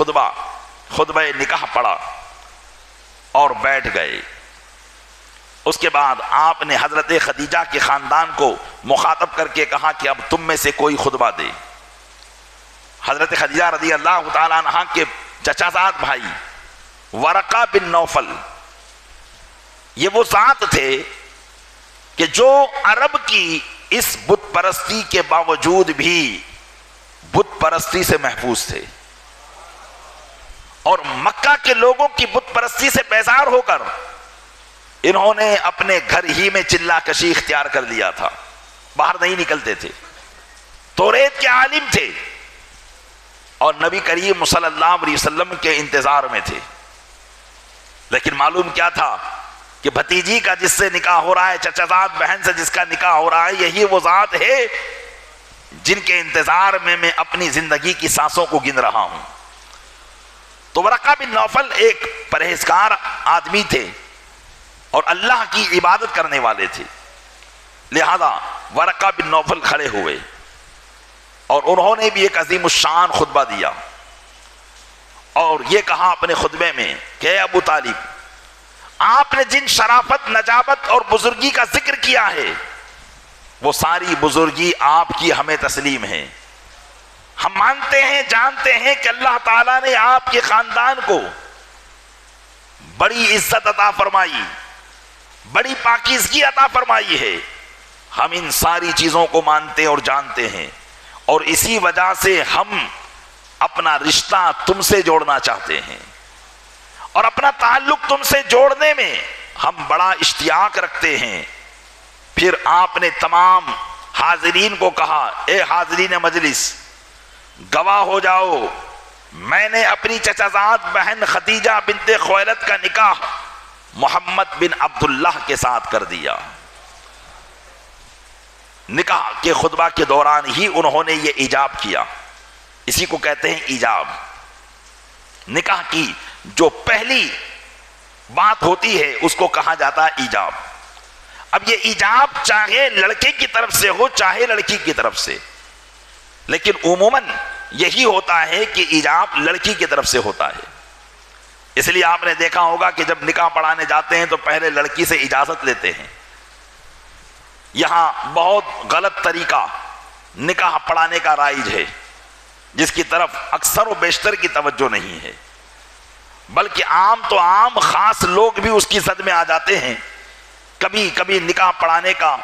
خطبہ نکاح پڑھا اور بیٹھ گئے. اس کے بعد آپ نے حضرت خدیجہ کے خاندان کو مخاطب کر کے کہا کہ اب تم میں سے کوئی خطبہ دے. حضرت خدیجہ رضی اللہ تعالیٰ عنہ کے چچا زاد بھائی ورقہ بن نوفل، یہ وہ ذات تھے کہ جو عرب کی اس بت پرستی کے باوجود بھی بت پرستی سے محفوظ تھے، اور مکہ کے لوگوں کی بت پرستی سے بیزار ہو کر انہوں نے اپنے گھر ہی میں چلہ کشی اختیار کر لیا تھا، باہر نہیں نکلتے تھے. توریت کے عالم تھے اور نبی کریم صلی اللہ علیہ وسلم کے انتظار میں تھے. لیکن معلوم کیا تھا کہ بھتیجی کا جس سے نکاح ہو رہا ہے، چچا زاد بہن سے جس کا نکاح ہو رہا ہے، یہی وہ ذات ہے جن کے انتظار میں اپنی زندگی کی سانسوں کو گن رہا ہوں. تو ورقہ بن نوفل ایک پرہیزگار آدمی تھے اور اللہ کی عبادت کرنے والے تھے. لہذا ورقہ بن نوفل کھڑے ہوئے اور انہوں نے بھی ایک عظیم الشان خطبہ دیا اور یہ کہا اپنے خطبے میں کہ اے ابو طالب، آپ نے جن شرافت، نجابت اور بزرگی کا ذکر کیا ہے وہ ساری بزرگی آپ کی ہمیں تسلیم ہے. ہم مانتے ہیں، جانتے ہیں کہ اللہ تعالیٰ نے آپ کے خاندان کو بڑی عزت عطا فرمائی، بڑی پاکیزگی عطا فرمائی ہے. ہم ان ساری چیزوں کو مانتے اور جانتے ہیں، اور اسی وجہ سے ہم اپنا رشتہ تم سے جوڑنا چاہتے ہیں اور اپنا تعلق تم سے جوڑنے میں ہم بڑا اشتیاق رکھتے ہیں. پھر آپ نے تمام حاضرین کو کہا، اے حاضرین مجلس، گواہ ہو جاؤ، میں نے اپنی چچازاد بہن خدیجہ بنت خویلد کا نکاح محمد بن عبداللہ کے ساتھ کر دیا. نکاح کے خطبہ کے دوران ہی انہوں نے یہ ایجاب کیا. اسی کو کہتے ہیں ایجاب. نکاح کی جو پہلی بات ہوتی ہے اس کو کہا جاتا ہے ایجاب. اب یہ ایجاب چاہے لڑکے کی طرف سے ہو چاہے لڑکی کی طرف سے، لیکن عموماً یہی ہوتا ہے کہ ایجاب لڑکی کی طرف سے ہوتا ہے. اس لیے آپ نے دیکھا ہوگا کہ جب نکاح پڑھانے جاتے ہیں تو پہلے لڑکی سے اجازت لیتے ہیں. یہاں بہت غلط طریقہ نکاح پڑھانے کا رائج ہے جس کی طرف اکثر و بیشتر کی توجہ نہیں ہے، بلکہ عام تو عام، خاص لوگ بھی اس کی زد میں آ جاتے ہیں. کبھی کبھی نکاح پڑھانے کا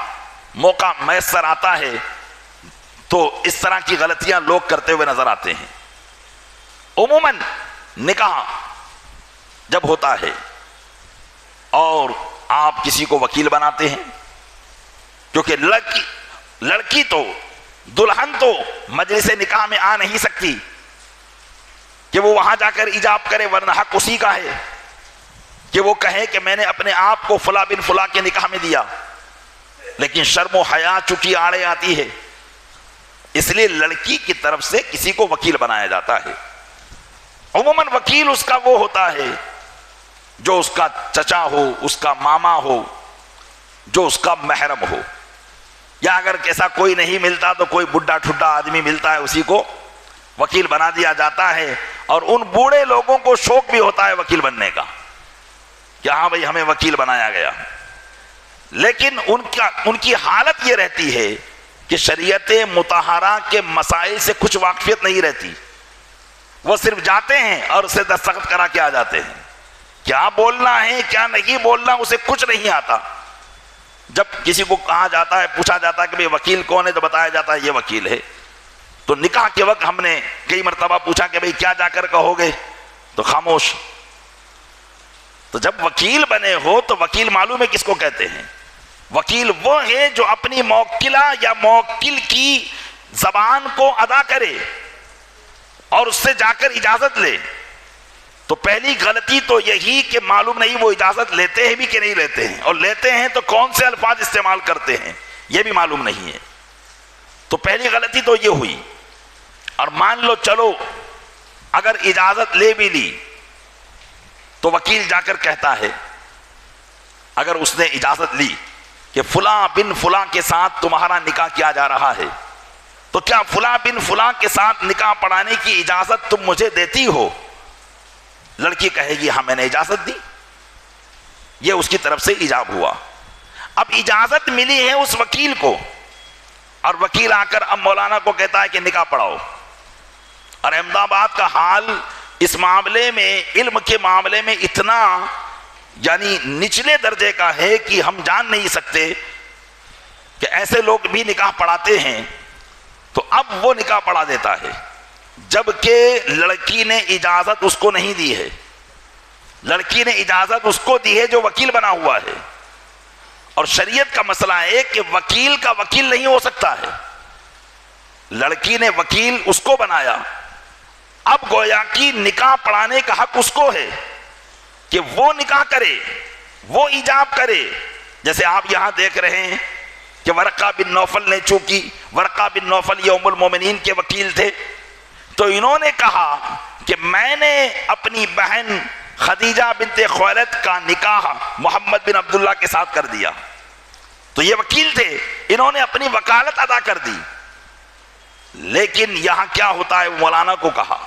موقع میسر آتا ہے تو اس طرح کی غلطیاں لوگ کرتے ہوئے نظر آتے ہیں. عموماً نکاح جب ہوتا ہے اور آپ کسی کو وکیل بناتے ہیں، کیونکہ لڑکی تو، دلہن تو مجلس نکاح میں آ نہیں سکتی کہ وہ وہاں جا کر ایجاب کرے، ورنہ حق اسی کا ہے کہ وہ کہے کہ میں نے اپنے آپ کو فلاں بن فلاں کے نکاح میں دیا. لیکن شرم و حیا چونکہ آڑے آتی ہے، اس لیے لڑکی کی طرف سے کسی کو وکیل بنایا جاتا ہے. عموماً وکیل اس کا وہ ہوتا ہے جو اس کا چچا ہو، اس کا ماما ہو، جو اس کا محرم ہو، یا اگر ایسا کوئی نہیں ملتا تو کوئی بڈھا ٹھڈا آدمی ملتا ہے، اسی کو وکیل بنا دیا جاتا ہے. اور ان بوڑھے لوگوں کو شوق بھی ہوتا ہے وکیل بننے کا کہ ہاں بھئی ہمیں وکیل بنایا گیا. لیکن ان کی حالت یہ رہتی ہے کہ شریعت مطہرہ کے مسائل سے کچھ واقفیت نہیں رہتی، وہ صرف جاتے ہیں اور اسے دستخط کرا کے آ جاتے ہیں، کیا بولنا ہے کیا نہیں بولنا اسے کچھ نہیں آتا۔ جب کسی کو کہا جاتا ہے، پوچھا جاتا ہے کہ بھئی وکیل کون ہے، تو بتایا جاتا ہے یہ وکیل ہے۔ تو نکاح کے وقت ہم نے کئی مرتبہ پوچھا کہ بھئی کیا جا کر کہو گے، تو خاموش۔ تو جب وکیل بنے ہو تو وکیل معلوم ہے کس کو کہتے ہیں؟ وکیل وہ ہے جو اپنی موکلہ یا موکل کی زبان کو ادا کرے اور اس سے جا کر اجازت لے۔ تو پہلی غلطی تو یہی کہ معلوم نہیں وہ اجازت لیتے ہیں بھی کہ نہیں لیتے ہیں، اور لیتے ہیں تو کون سے الفاظ استعمال کرتے ہیں یہ بھی معلوم نہیں ہے۔ تو پہلی غلطی تو یہ ہوئی۔ اور مان لو چلو اگر اجازت لے بھی لی تو وکیل جا کر کہتا ہے، اگر اس نے اجازت لی کہ فلاں بن فلاں کے ساتھ تمہارا نکاح کیا جا رہا ہے، تو کیا فلاں بن فلاں کے ساتھ نکاح پڑھانے کی اجازت تم مجھے دیتی ہو؟ لڑکی کہے گی ہاں میں نے اجازت دی، یہ اس کی طرف سے ایجاب ہوا۔ اب اجازت ملی ہے اس وکیل کو، اور وکیل آ کر اب مولانا کو کہتا ہے کہ نکاح پڑھاؤ۔ اور احمد آباد کا حال اس معاملے میں، علم کے معاملے میں اتنا یعنی نچلے درجے کا ہے کہ ہم جان نہیں سکتے کہ ایسے لوگ بھی نکاح پڑھاتے ہیں۔ تو اب وہ نکاح پڑھا دیتا ہے جبکہ لڑکی نے اجازت اس کو نہیں دی ہے، لڑکی نے اجازت اس کو دی ہے جو وکیل بنا ہوا ہے۔ اور شریعت کا مسئلہ ہے کہ وکیل کا وکیل نہیں ہو سکتا ہے، لڑکی نے وکیل اس کو بنایا، اب گویا کہ نکاح پڑھانے کا حق اس کو ہے کہ وہ نکاح کرے، وہ ایجاب کرے۔ جیسے آپ یہاں دیکھ رہے ہیں کہ ورقہ بن نوفل نے، چونکہ ورقہ بن نوفل یہ ام المومنین کے وکیل تھے، تو انہوں نے کہا کہ میں نے اپنی بہن خدیجہ بنت خویلد کا نکاح محمد بن عبداللہ کے ساتھ کر دیا۔ تو یہ وکیل تھے، انہوں نے اپنی وکالت ادا کر دی۔ لیکن یہاں کیا ہوتا ہے، مولانا کو کہا۔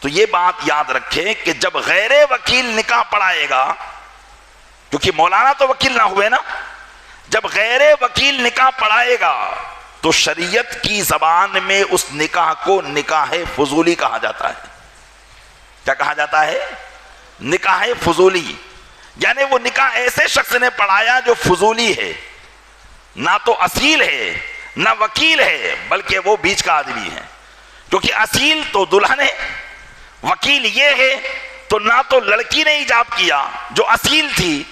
تو یہ بات یاد رکھیں کہ جب غیر وکیل نکاح پڑھائے گا، کیونکہ مولانا تو وکیل نہ ہوئے نا، جب غیر وکیل نکاح پڑھائے گا تو شریعت کی زبان میں اس نکاح کو نکاح فضولی کہا جاتا ہے۔ کیا کہا جاتا ہے؟ نکاح فضولی، یعنی وہ نکاح ایسے شخص نے پڑھایا جو فضولی ہے، نہ تو اصیل ہے نہ وکیل ہے، بلکہ وہ بیچ کا آدمی ہے۔ کیونکہ اصیل تو دلہن ہے، وکیل یہ ہے، تو نہ تو لڑکی نے ایجاب کیا جو اصیل تھی،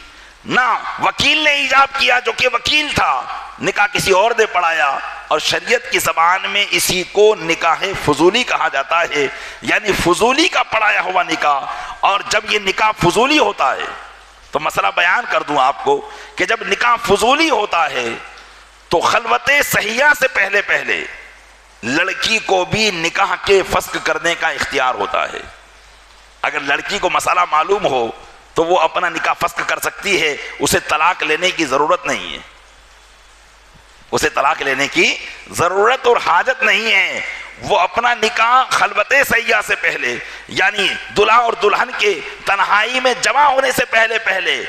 نہ وکیل نے ایجاب کیا جو کہ وکیل تھا، نکاح کسی اور نے پڑھایا۔ اور شریعت کی زبان میں اسی کو نکاح فضولی کہا جاتا ہے، یعنی فضولی کا پڑھایا ہوا نکاح۔ اور جب یہ نکاح فضولی ہوتا ہے تو مسئلہ بیان کر دوں آپ کو کہ جب نکاح فضولی ہوتا ہے تو خلوت صحیحہ سے پہلے پہلے لڑکی کو بھی نکاح کے فسخ کرنے کا اختیار ہوتا ہے۔ اگر لڑکی کو مسئلہ معلوم ہو تو وہ اپنا نکاح فسخ کر سکتی ہے، اسے طلاق لینے کی ضرورت نہیں ہے، اسے طلاق لینے کی ضرورت اور حاجت نہیں ہے۔ وہ اپنا نکاح خلوت صحیحہ سے پہلے، یعنی دلہا اور دلہن کے تنہائی میں جمع ہونے سے پہلے پہلے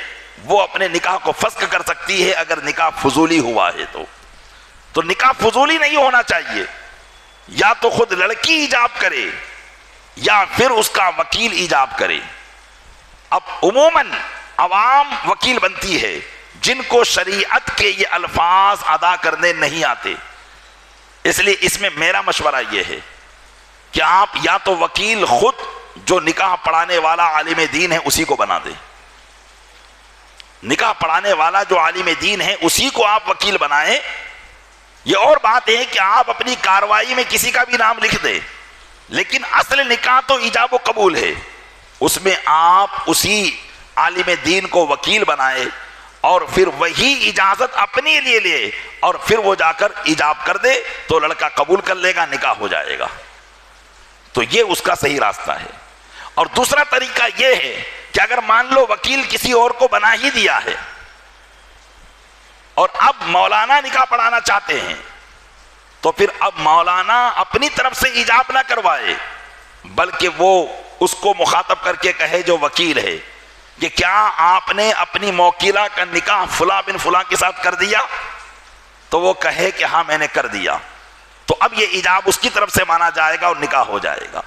وہ اپنے نکاح کو فسخ کر سکتی ہے اگر نکاح فضولی ہوا ہے تو نکاح فضولی نہیں ہونا چاہیے، یا تو خود لڑکی ایجاب کرے یا پھر اس کا وکیل ایجاب کرے۔ اب عموماً عوام وکیل بنتی ہے جن کو شریعت کے یہ الفاظ ادا کرنے نہیں آتے، اس لیے اس میں میرا مشورہ یہ ہے کہ آپ یا تو وکیل خود جو نکاح پڑھانے والا عالم دین ہے اسی کو بنا دیں، نکاح پڑھانے والا جو عالم دین ہے اسی کو آپ وکیل بنائیں۔ یہ اور بات ہے کہ آپ اپنی کارروائی میں کسی کا بھی نام لکھ دیں، لیکن اصل نکاح تو ایجاب و قبول ہے، اس میں آپ اسی عالم دین کو وکیل بنائے اور پھر وہی اجازت اپنے لیے لے اور پھر وہ جا کر ایجاب کر دے تو لڑکا قبول کر لے گا، نکاح ہو جائے گا۔ تو یہ اس کا صحیح راستہ ہے۔ اور دوسرا طریقہ یہ ہے کہ اگر مان لو وکیل کسی اور کو بنا ہی دیا ہے اور اب مولانا نکاح پڑھانا چاہتے ہیں تو پھر اب مولانا اپنی طرف سے ایجاب نہ کروائے بلکہ وہ اس کو مخاطب کر کے کہے جو وکیل ہے کہ کیا آپ نے اپنی موکلہ کا نکاح فلاں بن فلاں کے ساتھ کر دیا؟ تو وہ کہے کہ ہاں میں نے کر دیا، تو اب یہ ایجاب اس کی طرف سے مانا جائے گا اور نکاح ہو جائے گا۔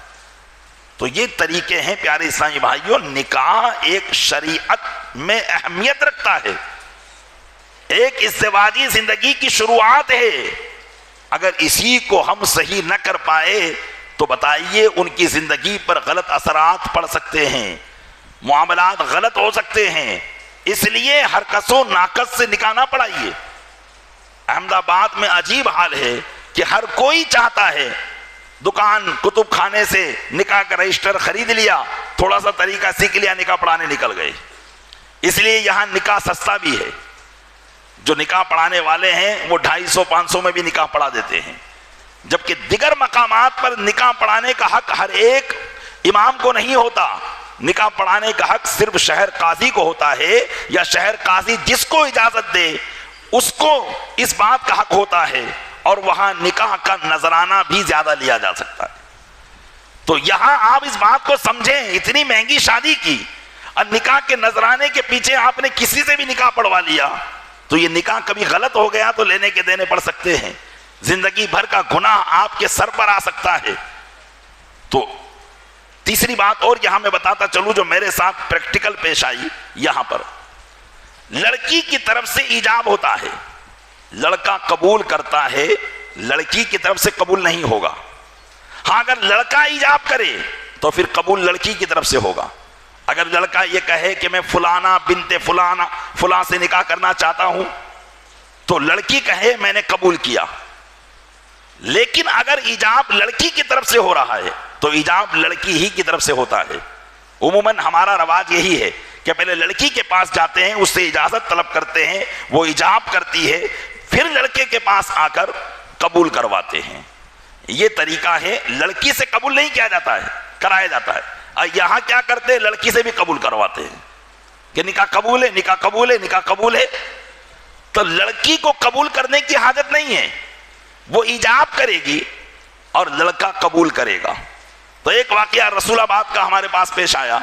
تو یہ طریقے ہیں پیارے اسلامی بھائیوں، نکاح ایک شریعت میں اہمیت رکھتا ہے، ایک ازدواجی زندگی کی شروعات ہے۔ اگر اسی کو ہم صحیح نہ کر پائے تو بتائیے ان کی زندگی پر غلط اثرات پڑ سکتے ہیں، معاملات غلط ہو سکتے ہیں۔ اس لیے ہر کس و ناقص سے نکاح نہ پڑھائیے۔ احمد آباد میں عجیب حال ہے کہ ہر کوئی چاہتا ہے، دکان کتب خانے سے نکاح کا رجسٹر خرید لیا، تھوڑا سا طریقہ سیکھ لیا، نکاح پڑھانے نکل گئے۔ اس لیے یہاں نکاح سستا بھی ہے، جو نکاح پڑھانے والے ہیں وہ 250-500 میں بھی نکاح پڑھا دیتے ہیں، جبکہ دیگر مقامات پر نکاح پڑھانے کا حق ہر ایک امام کو نہیں ہوتا۔ نکاح پڑھانے کا حق صرف شہر قاضی کو ہوتا ہے، یا شہر قاضی جس کو اجازت دے اس کو اس بات کا حق ہوتا ہے، اور وہاں نکاح کا نذرانہ بھی زیادہ لیا جا سکتا ہے۔ تو یہاں آپ اس بات کو سمجھیں، اتنی مہنگی شادی کی اور نکاح کے نذرانے کے پیچھے آپ نے کسی سے بھی نکاح پڑھوا لیا تو یہ نکاح کبھی غلط ہو گیا تو لینے کے دینے پڑ سکتے ہیں، زندگی بھر کا گناہ آپ کے سر پر آ سکتا ہے۔ تو تیسری بات اور یہاں میں بتاتا چلوں جو میرے ساتھ پریکٹیکل پیش آئی، یہاں پر لڑکی کی طرف سے ایجاب ہوتا ہے، لڑکا قبول کرتا ہے، لڑکی کی طرف سے قبول نہیں ہوگا۔ ہاں اگر لڑکا ایجاب کرے تو پھر قبول لڑکی کی طرف سے ہوگا۔ اگر لڑکا یہ کہے کہ میں فلانا بنت فلانا فلاں سے نکاح کرنا چاہتا ہوں تو لڑکی کہے میں نے قبول کیا، لیکن اگر ایجاب لڑکی کی طرف سے ہو رہا ہے تو ایجاب لڑکی ہی کی طرف سے ہوتا ہے۔ عموماً ہمارا رواج یہی ہے کہ پہلے لڑکی کے پاس جاتے ہیں، اس سے اجازت طلب کرتے ہیں، وہ ایجاب کرتی ہے، پھر لڑکے کے پاس آ کر قبول کرواتے ہیں۔ یہ طریقہ ہے، لڑکی سے قبول نہیں کیا جاتا ہے، کرایا جاتا ہے۔ اور یہاں کیا کرتے ہیں، لڑکی سے بھی قبول کرواتے ہیں کہ نکاح قبول ہے، نکاح قبول ہے، نکاح قبول ہے۔ تو لڑکی کو قبول کرنے کی حاجت نہیں ہے، وہ ایجاب کرے گی اور لڑکا قبول کرے گا۔ تو ایک واقعہ رسول آباد کا ہمارے پاس پیش آیا،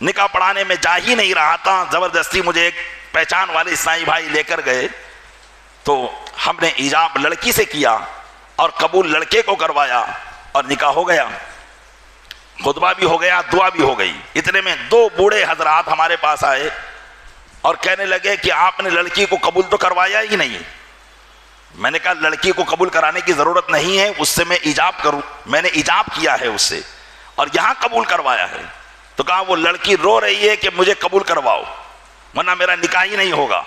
نکاح پڑھانے میں جا ہی نہیں رہا تھا، زبردستی مجھے ایک پہچان والے اسلامی بھائی لے کر گئے، تو ہم نے ایجاب لڑکی سے کیا اور قبول لڑکے کو کروایا اور نکاح ہو گیا، خطبہ بھی ہو گیا، دعا بھی ہو گئی۔ اتنے میں 2 بوڑھے حضرات ہمارے پاس آئے اور کہنے لگے کہ آپ نے لڑکی کو قبول تو کروایا ہی نہیں۔ میں نے کہا لڑکی کو قبول کرانے کی ضرورت نہیں ہے، اس سے میں ایجاب کروں، میں نے ایجاب کیا ہے اس سے اور یہاں قبول کروایا ہے۔ تو کہا وہ لڑکی رو رہی ہے کہ مجھے قبول کرواؤ ورنہ میرا نکاح ہی نہیں ہوگا۔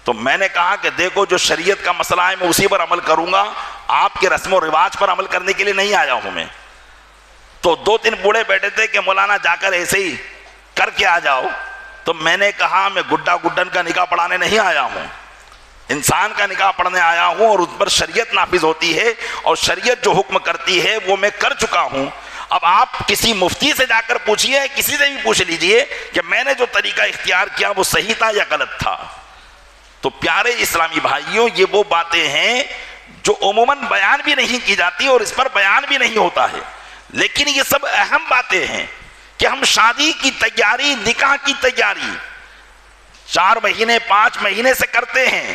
تو میں نے کہا کہ دیکھو جو شریعت کا مسئلہ ہے میں اسی پر عمل کروں گا، آپ کے رسم و رواج پر عمل کرنے کے لیے نہیں آیا ہوں میں۔ تو 2-3 بوڑھے بیٹھے تھے کہ مولانا جا کر ایسے ہی کر کے آ جاؤ۔ تو میں نے کہا میں گڈا گڈن کا نکاح پڑھانے نہیں آیا ہوں، انسان کا نکاح پڑھنے آیا ہوں، اور اس پر شریعت نافذ ہوتی ہے اور شریعت جو حکم کرتی ہے وہ میں کر چکا ہوں۔ اب آپ کسی مفتی سے جا کر پوچھئے، کسی سے بھی پوچھ لیجئے کہ میں نے جو طریقہ اختیار کیا وہ صحیح تھا یا غلط تھا۔ تو پیارے اسلامی بھائیوں، یہ وہ باتیں ہیں جو عموماً بیان بھی نہیں کی جاتی اور اس پر بیان بھی نہیں ہوتا ہے، لیکن یہ سب اہم باتیں ہیں کہ ہم شادی کی تیاری، نکاح کی تیاری 4 مہینے 5 مہینے سے کرتے ہیں،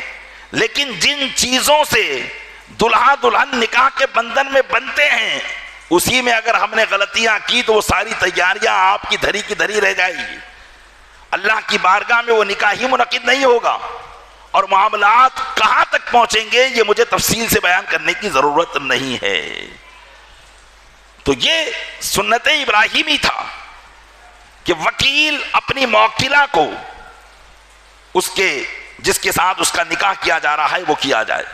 لیکن جن چیزوں سے دلہا دلہن نکاح کے بندھن میں بنتے ہیں اسی میں اگر ہم نے غلطیاں کی تو وہ ساری تیاریاں آپ کی دھری کی دھری رہ جائے گی، اللہ کی بارگاہ میں وہ نکاح ہی منعقد نہیں ہوگا، اور معاملات کہاں تک پہنچیں گے یہ مجھے تفصیل سے بیان کرنے کی ضرورت نہیں ہے۔ تو یہ سنت ابراہیمی تھا کہ وکیل اپنی موکلہ کو اس کے جس کے ساتھ اس کا نکاح کیا جا رہا ہے وہ کیا جائے۔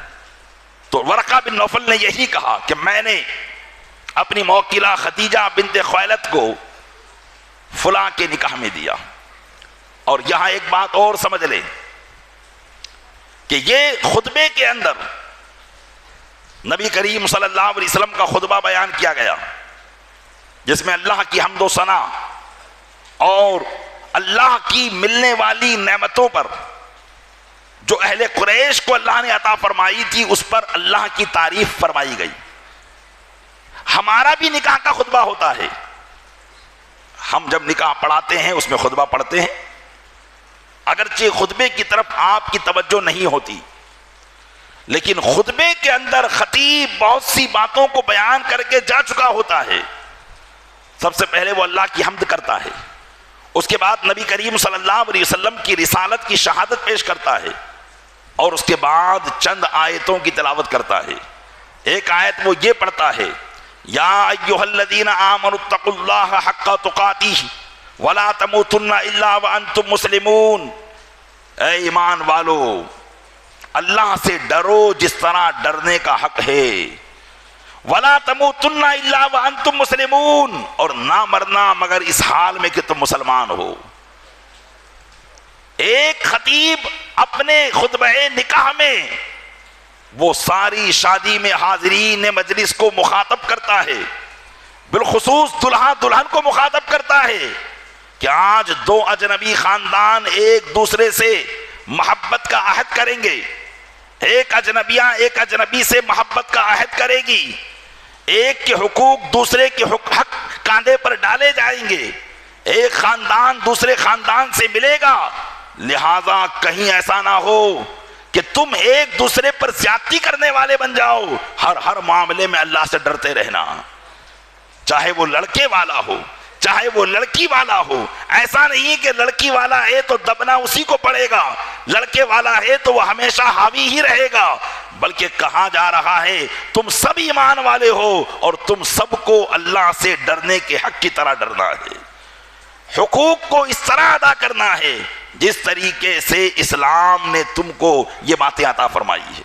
تو ورقہ بن نوفل نے یہی کہا کہ میں نے اپنی موکلہ خدیجہ بنت خویلد کو فلاں کے نکاح میں دیا۔ اور یہاں ایک بات اور سمجھ لیں کہ یہ خطبے کے اندر نبی کریم صلی اللہ علیہ وسلم کا خطبہ بیان کیا گیا جس میں اللہ کی حمد و ثنا اور اللہ کی ملنے والی نعمتوں پر جو اہل قریش کو اللہ نے عطا فرمائی تھی اس پر اللہ کی تعریف فرمائی گئی۔ ہمارا بھی نکاح کا خطبہ ہوتا ہے، ہم جب نکاح پڑھاتے ہیں اس میں خطبہ پڑھتے ہیں، اگرچہ خطبے کی طرف آپ کی توجہ نہیں ہوتی، لیکن خطبے کے اندر خطیب بہت سی باتوں کو بیان کر کے جا چکا ہوتا ہے. سب سے پہلے وہ اللہ کی حمد کرتا ہے، اس کے بعد نبی کریم صلی اللہ علیہ وسلم کی رسالت کی شہادت پیش کرتا ہے، اور اس کے بعد چند آیتوں کی تلاوت کرتا ہے. ایک آیت وہ یہ پڑھتا ہے، یا ایھا الذین آمنوا اتقوا اللہ حق تقاتہ ولا تموتن الا وانتم مسلمون. اے ایمان والو، اللہ سے ڈرو جس طرح ڈرنے کا حق ہے. ولا تموتن الا وانتم مسلمون، اور نہ مرنا مگر اس حال میں کہ تم مسلمان ہو. ایک خطیب اپنے خطبہ نکاح میں وہ ساری شادی میں حاضرین مجلس کو مخاطب کرتا ہے، بالخصوص دلہا دلہن کو مخاطب کرتا ہے کہ آج دو اجنبی خاندان ایک دوسرے سے محبت کا عہد کریں گے. ایک اجنبیہ ایک اجنبی سے محبت کا عہد کرے گی، ایک کے حقوق دوسرے کے حق کاندھے پر ڈالے جائیں گے، ایک خاندان دوسرے خاندان سے ملے گا. لہذا کہیں ایسا نہ ہو کہ تم ایک دوسرے پر زیادتی کرنے والے بن جاؤ. ہر معاملے میں اللہ سے ڈرتے رہنا، چاہے وہ لڑکے والا ہو چاہے وہ لڑکی والا ہو. ایسا نہیں کہ لڑکی والا ہے تو دبنا اسی کو پڑے گا، لڑکے والا ہے تو وہ ہمیشہ حاوی ہی رہے گا. بلکہ کہا جا رہا ہے تم سب ایمان والے ہو اور تم سب کو اللہ سے ڈرنے کے حق کی طرح ڈرنا ہے، حقوق کو اس طرح ادا کرنا ہے جس طریقے سے اسلام نے تم کو یہ باتیں عطا فرمائی ہے.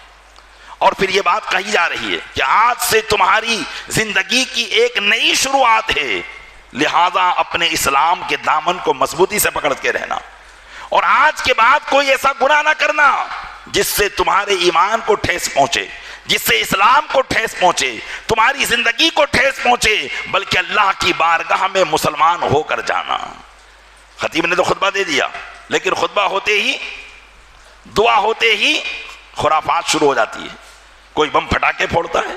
اور پھر یہ بات کہی جا رہی ہے کہ آج سے تمہاری زندگی کی ایک نئی شروعات ہے، لہذا اپنے اسلام کے دامن کو مضبوطی سے پکڑ کے رہنا، اور آج کے بعد کوئی ایسا گناہ نہ کرنا جس سے تمہارے ایمان کو ٹھیس پہنچے، جس سے اسلام کو ٹھیس پہنچے، تمہاری زندگی کو ٹھیس پہنچے، بلکہ اللہ کی بارگاہ میں مسلمان ہو کر جانا. خطیب نے تو خطبہ دے دیا، لیکن خطبہ ہوتے ہی دعا ہوتے ہی خرافات شروع ہو جاتی ہے. کوئی بم پھٹاکے پھوڑتا ہے،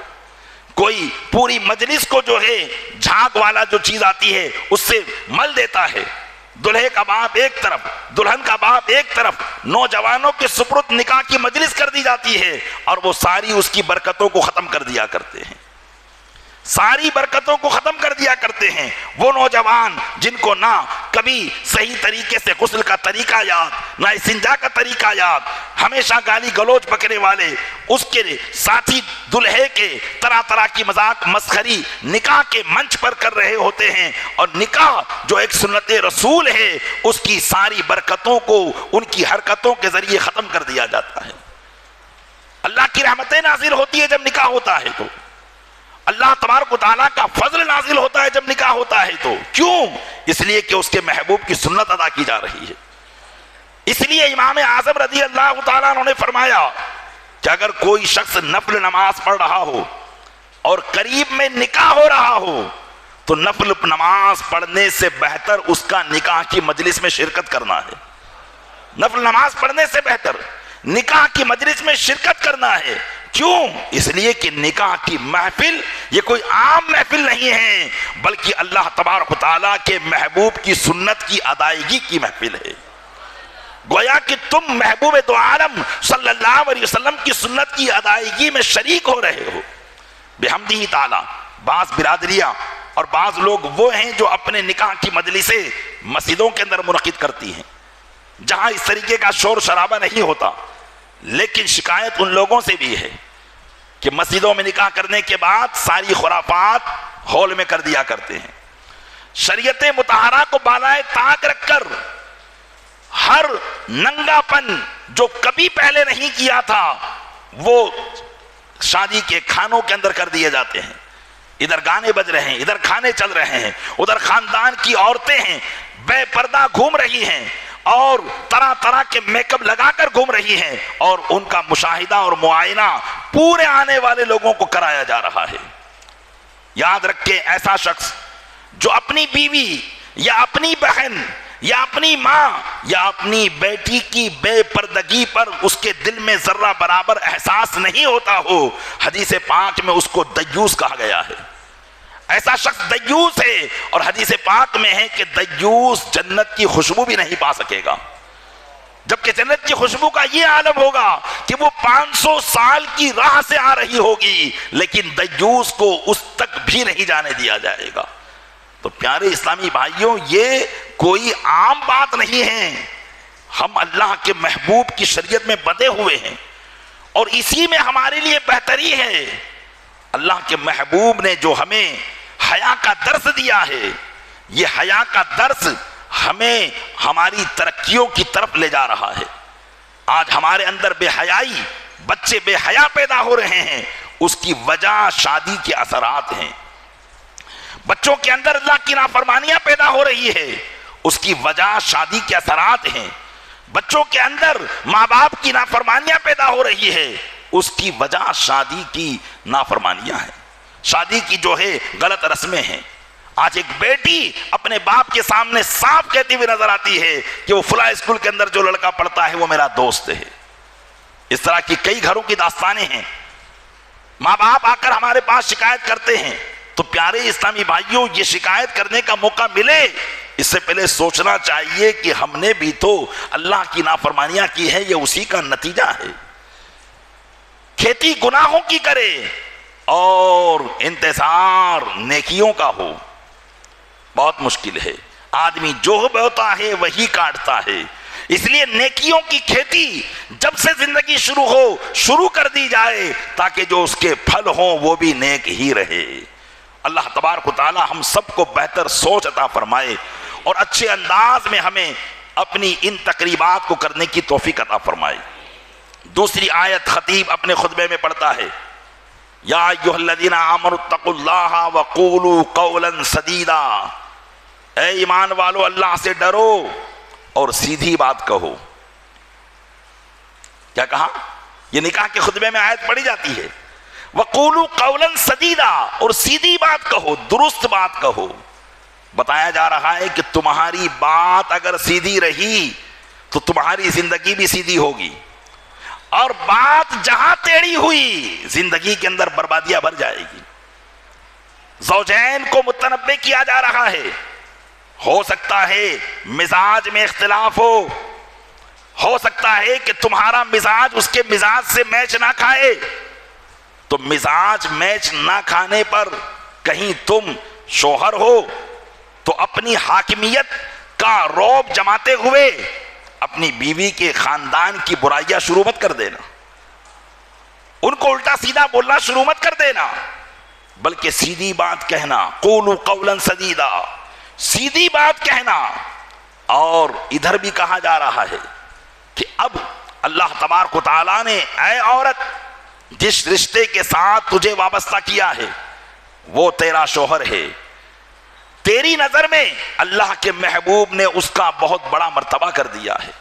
کوئی پوری مجلس کو جو ہے جھاگ والا جو چیز آتی ہے اس سے مل دیتا ہے. دلہے کا باپ ایک طرف، دلہن کا باپ ایک طرف، نوجوانوں کے سپرد نکاح کی مجلس کر دی جاتی ہے، اور وہ ساری اس کی برکتوں کو ختم کر دیا کرتے ہیں، ساری برکتوں کو ختم کر دیا کرتے ہیں. وہ نوجوان جن کو نہ کبھی صحیح طریقے سے غسل کا طریقہ یاد، نہ استنجا کا طریقہ یاد، ہمیشہ گالی گلوچ پکڑنے والے، اس کے ساتھی دلہے کے طرح طرح کی مذاق مسخری نکاح کے منچ پر کر رہے ہوتے ہیں. اور نکاح جو ایک سنت رسول ہے اس کی ساری برکتوں کو ان کی حرکتوں کے ذریعے ختم کر دیا جاتا ہے. اللہ کی رحمتیں نازل ہوتی ہے جب نکاح ہوتا ہے، تو اللہ تبارک و تعالیٰ کا فضل نازل ہوتا ہے جب نکاح ہوتا ہے. تو کیوں؟ اس لیے کہ اس کے محبوب کی سنت ادا کی جا رہی ہے. اس لیے امام اعظم رضی اللہ تعالیٰ عنہ نے فرمایا کہ اگر کوئی شخص نفل نماز پڑھ رہا ہو اور قریب میں نکاح ہو رہا ہو تو نفل نماز پڑھنے سے بہتر اس کا نکاح کی مجلس میں شرکت کرنا ہے. نفل نماز پڑھنے سے بہتر نکاح کی مجلس میں شرکت کرنا ہے. کیوں؟ اس لیے کہ نکاح کی محفل یہ کوئی عام محفل نہیں ہے، بلکہ اللہ تبارک و تعالیٰ کے محبوب کی سنت کی ادائیگی کی محفل ہے. گویا کہ تم محبوب دو عالم صلی اللہ علیہ وسلم کی سنت کی ادائیگی میں شریک ہو رہے ہو بحمدہ تعالیٰ. بعض برادریاں اور بعض لوگ وہ ہیں جو اپنے نکاح کی مجلسیں مسجدوں کے اندر منعقد کرتی ہیں جہاں اس طریقے کا شور شرابہ نہیں ہوتا، لیکن شکایت ان لوگوں سے بھی ہے کہ مسجدوں میں نکاح کرنے کے بعد ساری خرافات ہال میں کر دیا کرتے ہیں. شریعت مطہرہ کو بالائے طاق رکھ کر ہر ننگا پن جو کبھی پہلے نہیں کیا تھا وہ شادی کے کھانوں کے اندر کر دیے جاتے ہیں. ادھر گانے بج رہے ہیں، ادھر کھانے چل رہے ہیں، ادھر خاندان کی عورتیں ہیں بے پردہ گھوم رہی ہیں اور طرح طرح کے میک اپ لگا کر گھوم رہی ہیں، اور ان کا مشاہدہ اور معائنہ پورے آنے والے لوگوں کو کرایا جا رہا ہے. یاد رکھیں، ایسا شخص جو اپنی بیوی یا اپنی بہن یا اپنی ماں یا اپنی بیٹی کی بے پردگی پر اس کے دل میں ذرہ برابر احساس نہیں ہوتا ہو، حدیث پاک میں اس کو دیوس کہا گیا ہے. ایسا شخص دیوس ہے، اور حدیث پاک میں ہے کہ دیوس جنت کی خوشبو بھی نہیں پا سکے گا. جبکہ جنت کی خوشبو کا یہ عالم ہوگا کہ وہ 500 سال کی راہ سے آ رہی ہوگی، لیکن دیوس کو اس تک بھی نہیں جانے دیا جائے گا۔ تو پیارے اسلامی بھائیوں، یہ کوئی عام بات نہیں ہے، ہم اللہ کے محبوب کی شریعت میں بندھے ہوئے ہیں، اور اسی میں ہمارے لیے بہتری ہے۔ اللہ کے محبوب نے جو ہمیں حیا کا درس دیا ہے، یہ حیا کا درس ہمیں ہماری ترقیوں کی طرف لے جا رہا ہے۔ آج ہمارے اندر بے حیائی، بچے بے حیا پیدا ہو رہے ہیں، اس کی وجہ شادی کے اثرات ہیں۔ بچوں کے اندر اللہ کی نافرمانیاں پیدا ہو رہی ہے، اس کی وجہ شادی کے اثرات ہیں۔ بچوں کے اندر ماں باپ کی نافرمانیاں پیدا ہو رہی ہے، اس کی وجہ شادی کی نافرمانیاں ہیں، شادی کی جو ہے غلط رسمیں ہیں۔ آج ایک بیٹی اپنے باپ کے سامنے صاف کہتی ہوئی نظر آتی ہے کہ وہ فلاں اسکول کے اندر جو لڑکا پڑھتا ہے وہ میرا دوست ہے۔ اس طرح کی کئی گھروں کی داستانیں ہیں۔ ماں باپ آ کر ہمارے پاس شکایت کرتے ہیں، تو پیارے اسلامی بھائیوں، یہ شکایت کرنے کا موقع ملے اس سے پہلے سوچنا چاہیے کہ ہم نے بھی تو اللہ کی نافرمانیاں کی ہے، یہ اسی کا نتیجہ ہے۔ کھیتی گناہوں کی کرے اور انتظار نیکیوں کا ہو، بہت مشکل ہے۔ آدمی جو بوتا ہے وہی کاٹتا ہے، اس لیے نیکیوں کی کھیتی جب سے زندگی شروع کر دی جائے تاکہ جو اس کے پھل ہوں وہ بھی نیک ہی رہے۔ اللہ تبارک و تعالی ہم سب کو بہتر سوچ عطا فرمائے اور اچھے انداز میں ہمیں اپنی ان تقریبات کو کرنے کی توفیق عطا فرمائے۔ دوسری آیت خطیب اپنے خطبے میں پڑھتا ہے، یا ایھا الذین آمنوا اتقوا اللہ وقولوا قولا سدیدا، اے ایمان والو اللہ سے ڈرو اور سیدھی بات کہو۔ کیا کہا؟ یہ نکاح کے خطبے میں آیت پڑھی جاتی ہے، وقولوا قولا سدیدا، اور سیدھی بات کہو، درست بات کہو۔ بتایا جا رہا ہے کہ تمہاری بات اگر سیدھی رہی تو تمہاری زندگی بھی سیدھی ہوگی، اور بات جہاں ٹیڑھی ہوئی زندگی کے اندر بربادیاں بھر جائے گی۔ زوجین کو متنبہ کیا جا رہا ہے، ہو سکتا ہے مزاج میں اختلاف ہو سکتا ہے کہ تمہارا مزاج اس کے مزاج سے میچ نہ کھائے، تو مزاج میچ نہ کھانے پر کہیں تم شوہر ہو تو اپنی حاکمیت کا رعب جماتے ہوئے اپنی بیوی کے خاندان کی برائیاں شروع مت کر دینا، ان کو الٹا سیدھا بولنا شروع مت کر دینا، بلکہ سیدھی بات کہنا، قولوا قولا سدیدا، سیدھی بات کہنا۔ اور ادھر بھی کہا جا رہا ہے کہ اب اللہ تبارک و تعالیٰ نے، اے عورت، جس رشتے کے ساتھ تجھے وابستہ کیا ہے وہ تیرا شوہر ہے، تیری نظر میں اللہ کے محبوب نے اس کا بہت بڑا مرتبہ کر دیا ہے،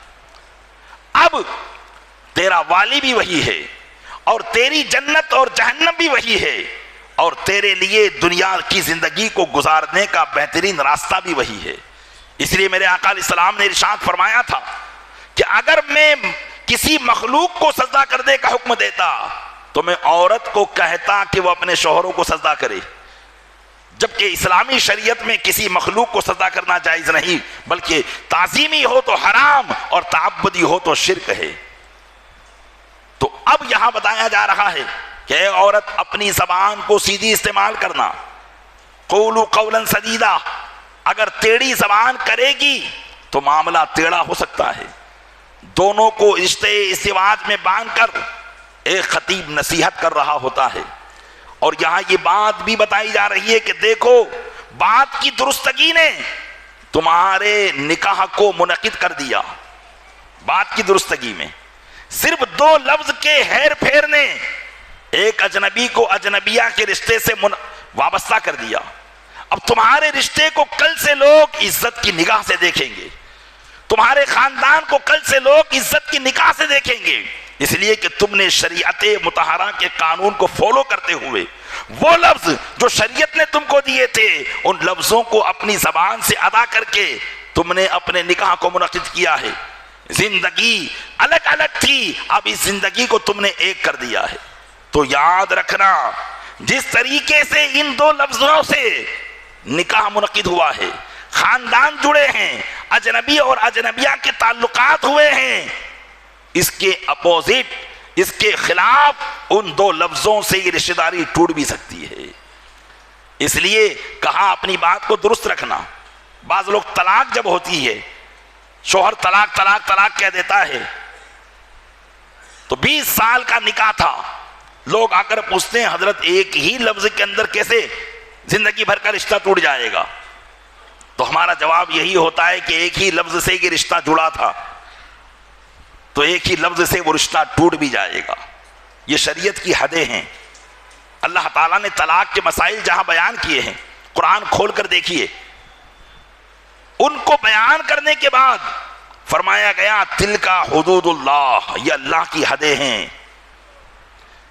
اب تیرا والی بھی وہی ہے، اور تیری جنت اور جہنم بھی وہی ہے، اور تیرے لیے دنیا کی زندگی کو گزارنے کا بہترین راستہ بھی وہی ہے۔ اس لیے میرے آقا علیہ السلام نے ارشاد فرمایا تھا کہ اگر میں کسی مخلوق کو سجدہ کرنے کا حکم دیتا تو میں عورت کو کہتا کہ وہ اپنے شوہروں کو سجدہ کرے، جبکہ اسلامی شریعت میں کسی مخلوق کو سجدہ کرنا جائز نہیں، بلکہ تعظیمی ہو تو حرام اور تعبدی ہو تو شرک ہے۔ تو اب یہاں بتایا جا رہا ہے کہ اے عورت، اپنی زبان کو سیدھی استعمال کرنا، قولوا قولا سدیدا، اگر ٹیڑھی زبان کرے گی تو معاملہ ٹیڑھا ہو سکتا ہے۔ دونوں کو رشتے ازدواج میں باندھ کر ایک خطیب نصیحت کر رہا ہوتا ہے، اور یہاں یہ بات بھی بتائی جا رہی ہے کہ دیکھو، بات کی درستگی نے تمہارے نکاح کو منعقد کر دیا، بات کی درستگی میں صرف 2 لفظ کے ہیر پھیر نے ایک اجنبی کو اجنبیہ کے رشتے سے وابستہ کر دیا۔ اب تمہارے رشتے کو کل سے لوگ عزت کی نگاہ سے دیکھیں گے، تمہارے خاندان کو کل سے لوگ عزت کی نگاہ سے دیکھیں گے، اس لیے کہ تم نے شریعت مطہرہ کے قانون کو فالو کرتے ہوئے وہ لفظ جو شریعت نے تم کو دیے تھے ان لفظوں کو اپنی زبان سے ادا کر کے تم نے اپنے نکاح کو منعقد کیا ہے۔ زندگی الگ الگ تھی، اب اس زندگی کو تم نے ایک کر دیا ہے۔ تو یاد رکھنا، جس طریقے سے ان 2 لفظوں سے نکاح منعقد ہوا ہے، خاندان جڑے ہیں، اجنبی اور اجنبیہ کے تعلقات ہوئے ہیں، اس کے اپوزٹ، اس کے خلاف ان دو لفظوں سے یہ رشتہ داری ٹوٹ بھی سکتی ہے۔ اس لیے کہا اپنی بات کو درست رکھنا۔ بعض لوگ طلاق جب ہوتی ہے، شوہر طلاق طلاق طلاق کہہ دیتا ہے، تو 20 سال کا نکاح تھا، لوگ آ کر پوچھتے ہیں حضرت ایک ہی لفظ کے اندر کیسے زندگی بھر کا رشتہ ٹوٹ جائے گا؟ تو ہمارا جواب یہی ہوتا ہے کہ ایک ہی لفظ سے یہ رشتہ جڑا تھا، تو ایک ہی لفظ سے وہ رشتہ ٹوٹ بھی جائے گا۔ یہ شریعت کی حدیں ہیں۔ اللہ تعالیٰ نے طلاق کے مسائل جہاں بیان کیے ہیں، قرآن کھول کر دیکھیے، ان کو بیان کرنے کے بعد فرمایا گیا تلک حدود اللہ، یہ اللہ کی حدیں ہیں،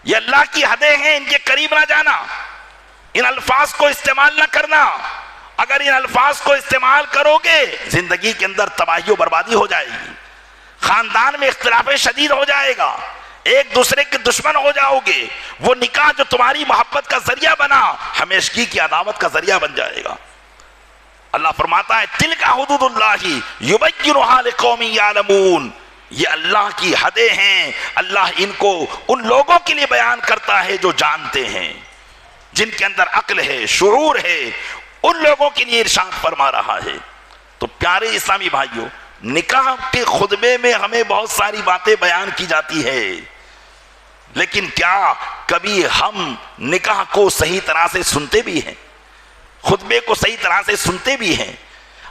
یہ اللہ کی حدیں ہیں، ان کے قریب نہ جانا، ان الفاظ کو استعمال نہ کرنا۔ اگر ان الفاظ کو استعمال کرو گے زندگی کے اندر تباہی و بربادی ہو جائے گی، خاندان میں اختلاف شدید ہو جائے گا، ایک دوسرے کے دشمن ہو جاؤ گے، وہ نکاح جو تمہاری محبت کا ذریعہ بنا ہمیشگی کی عداوت کا ذریعہ بن جائے گا۔ اللہ فرماتا ہے تلک حدود اللہ یبینھا لقوم یعلمون، یہ اللہ کی حدیں ہیں، اللہ ان کو ان لوگوں کے لیے بیان کرتا ہے جو جانتے ہیں، جن کے اندر عقل ہے، شعور ہے، ان لوگوں کے لیے ارشاد فرما رہا ہے۔ تو پیارے اسلامی بھائیوں، نکاح کے خطبے میں ہمیں بہت ساری باتیں بیان کی جاتی ہے، لیکن کیا کبھی ہم نکاح کو صحیح طرح سے سنتے بھی ہیں؟ خطبے کو صحیح طرح سے سنتے بھی ہیں؟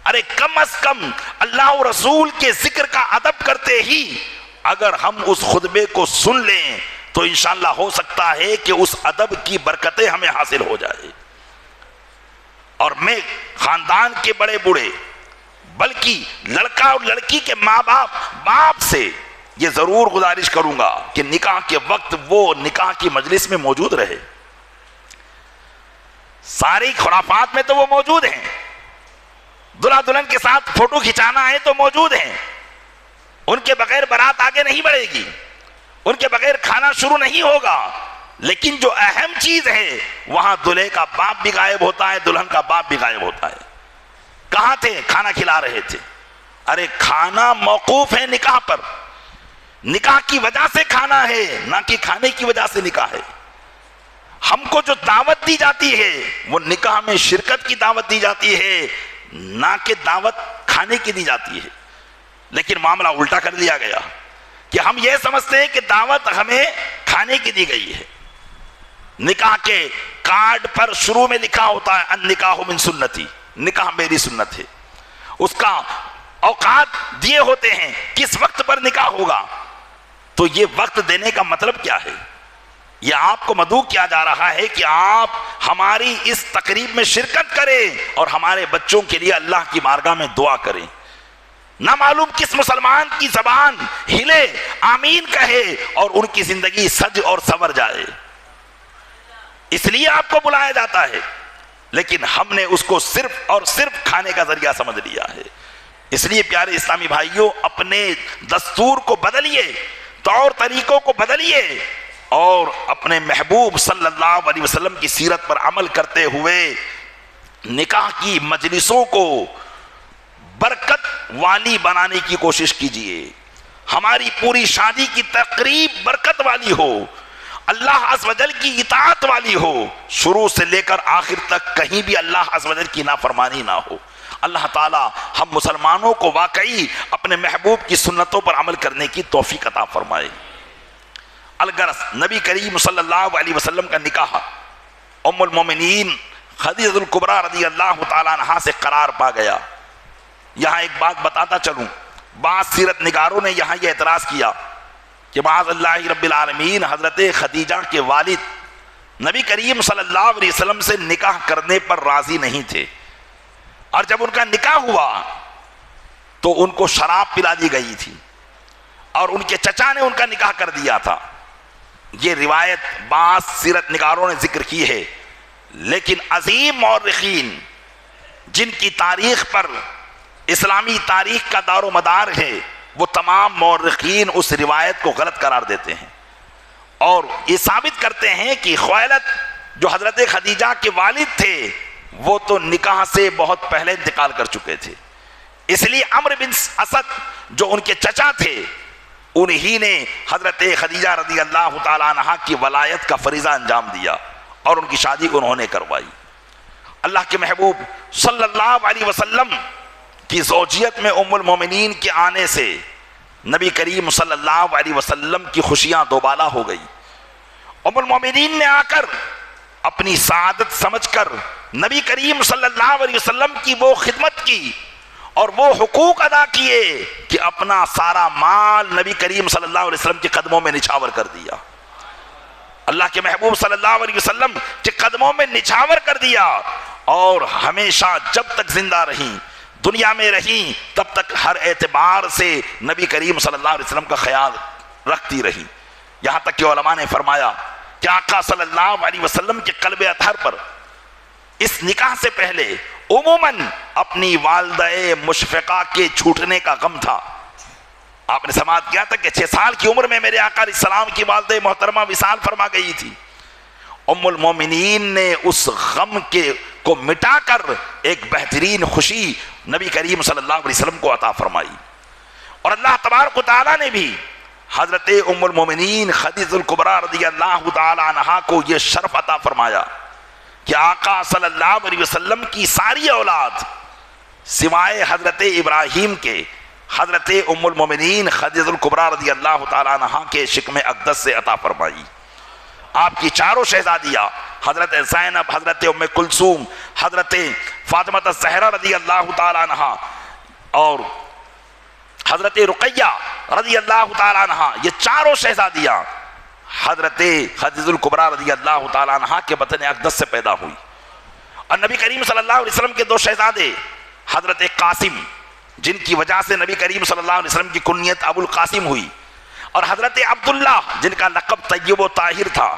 ارے کم از کم اللہ و رسول کے ذکر کا ادب کرتے ہی اگر ہم اس خطبے کو سن لیں تو انشاءاللہ ہو سکتا ہے کہ اس ادب کی برکتیں ہمیں حاصل ہو جائے۔ اور میں خاندان کے بڑے بوڑھے، بلکہ لڑکا اور لڑکی کے ماں باپ سے یہ ضرور گزارش کروں گا کہ نکاح کے وقت وہ نکاح کی مجلس میں موجود رہے۔ ساری خرافات میں تو وہ موجود ہیں، دلہا دلہن کے ساتھ فوٹو کھچانا ہے تو موجود ہیں، ان کے بغیر بارات آگے نہیں بڑھے گی، ان کے بغیر کھانا شروع نہیں ہوگا، لیکن جو اہم چیز ہے وہاں دلہے کا باپ بھی غائب ہوتا ہے، دلہن کا باپ بھی غائب ہوتا ہے۔ کہاں تھے؟ کھانا کھلا رہے تھے۔ ارے کھانا موقوف ہے نکاح پر، نکاح کی وجہ سے کھانا ہے، نہ کہ کھانے کی وجہ سے نکاح ہے۔ ہم کو جو دعوت دی جاتی ہے وہ نکاح میں شرکت کی دعوت دی جاتی ہے، نہ کہ دعوت کھانے کی دی جاتی ہے۔ لیکن معاملہ الٹا کر دیا گیا کہ ہم یہ سمجھتے ہیں کہ دعوت ہمیں کھانے کی دی گئی ہے۔ نکاح کے کارڈ پر شروع میں لکھا ہوتا ہے النکاح من سنتی، نکاح میری سنت ہے، اس کا اوقات دیے ہوتے ہیں کس وقت پر نکاح ہوگا۔ تو یہ وقت دینے کا مطلب کیا ہے؟ یہ آپ کو مدعو کیا جا رہا ہے کہ آپ ہماری اس تقریب میں شرکت کریں اور ہمارے بچوں کے لیے اللہ کی بارگاہ میں دعا کریں۔ نہ معلوم کس مسلمان کی زبان ہلے، آمین کہے اور ان کی زندگی سج اور سنور جائے، اس لیے آپ کو بلایا جاتا ہے، لیکن ہم نے اس کو صرف اور صرف کھانے کا ذریعہ سمجھ لیا ہے۔ اس لیے پیارے اسلامی بھائیوں، اپنے دستور کو بدلیے، طور طریقوں کو بدلیے، اور اپنے محبوب صلی اللہ علیہ وسلم کی سیرت پر عمل کرتے ہوئے نکاح کی مجلسوں کو برکت والی بنانے کی کوشش کیجیے۔ ہماری پوری شادی کی تقریب برکت والی ہو، اللہ عز و جل کی اطاعت والی ہو، شروع سے لے کر آخر تک کہیں بھی اللہ عز و جل کی نافرمانی نہ ہو۔ اللہ تعالی ہم مسلمانوں کو واقعی اپنے محبوب کی سنتوں پر عمل کرنے کی توفیق عطا فرمائے۔ الغرض نبی کریم صلی اللہ علیہ وسلم کا نکاح ام المومنین خدیجہ الکبریٰ رضی اللہ تعالیٰ عنہا سے قرار پا گیا۔ یہاں ایک بات بتاتا چلوں، بعض سیرت نگاروں نے یہاں یہ اعتراض کیا کہ معاذ اللہ رب العالمین حضرت خدیجہ کے والد نبی کریم صلی اللہ علیہ وسلم سے نکاح کرنے پر راضی نہیں تھے، اور جب ان کا نکاح ہوا تو ان کو شراب پلا دی گئی تھی اور ان کے چچا نے ان کا نکاح کر دیا تھا۔ یہ روایت بعض سیرت نگاروں نے ذکر کی ہے، لیکن عظیم مورخین جن کی تاریخ پر اسلامی تاریخ کا دار و مدار ہے، وہ تمام مورخین اس روایت کو غلط قرار دیتے ہیں اور یہ ثابت کرتے ہیں کہ خویلد جو حضرت خدیجہ کے والد تھے وہ تو نکاح سے بہت پہلے انتقال کر چکے تھے، اس لیے عمرو بن اسد جو ان کے چچا تھے انہی نے حضرت خدیجہ رضی اللہ تعالیٰ عنہ کی ولایت کا فریضہ انجام دیا اور ان کی شادی انہوں نے کروائی۔ اللہ کے محبوب صلی اللہ علیہ وسلم کی زوجیت میں ام المومنین کے آنے سے نبی کریم صلی اللہ علیہ وسلم کی خوشیاں دوبالا ہو گئی۔ ام المومنین نے آ کر اپنی سعادت سمجھ کر نبی کریم صلی اللہ علیہ وسلم کی وہ خدمت کی اور وہ حقوق ادا کیے کہ اپنا سارا مال نبی کریم صلی اللہ علیہ وسلم کے قدموں میں نچھاور کر دیا۔ اللہ کے محبوب صلی اللہ علیہ وسلم کے قدموں میں نچھاور کر دیا، اور ہمیشہ جب تک زندہ رہیں، دنیا میں رہیں، تب تک ہر اعتبار سے نبی کریم صلی اللہ علیہ وسلم کا خیال رکھتی رہی۔ یہاں تک کہ علماء نے فرمایا کہ آقا صلی اللہ علیہ وسلم کے قلب اطہر پر اس نکاح سے پہلے عموماً اپنی والدہ مشفقہ کے چھوٹنے کا غم تھا۔ آپ نے سماعت کیا تھا کہ 6 سال کی عمر میں میرے آقا علیہ السلام کی والدہ محترمہ وصال فرما گئی تھی۔ ام المومنین نے اس غم کو مٹا کر ایک بہترین خوشی نبی کریم صلی اللہ علیہ وسلم کو عطا فرمائی، اور اللہ تبارک و تعالیٰ نے بھی حضرت ام المومنین خدیجہ الکبریٰ رضی اللہ تعالی عنہا کو یہ شرف عطا فرمایا کہ آقا صلی اللہ علیہ وسلم کی ساری اولاد سوائے حضرت ابراہیم کے حضرت ام المومنین خدیجہ الکبریٰ رضی اللہ تعالی عنہا کے شکم اقدس سے عطا فرمائی۔ آپ کی چاروں شہزادیاں حضرت زینب، حضرت ام کلثوم، حضرت فاطمہ الزہرا رضی اللہ تعالی عنہا اور حضرت رقیہ رضی اللہ تعالی عنہا، یہ چاروں شہزادیاں حضرت خدیجہ الکبریٰ رضی اللہ تعالی عنہا کے بطن اقدس سے پیدا ہوئی۔ اور نبی کریم صلی اللہ علیہ وسلم کے 2 شہزادے حضرت قاسم، جن کی وجہ سے نبی کریم صلی اللہ علیہ وسلم کی کنیت ابو القاسم ہوئی، اور حضرت عبداللہ جن کا لقب طیب و طاہر تھا،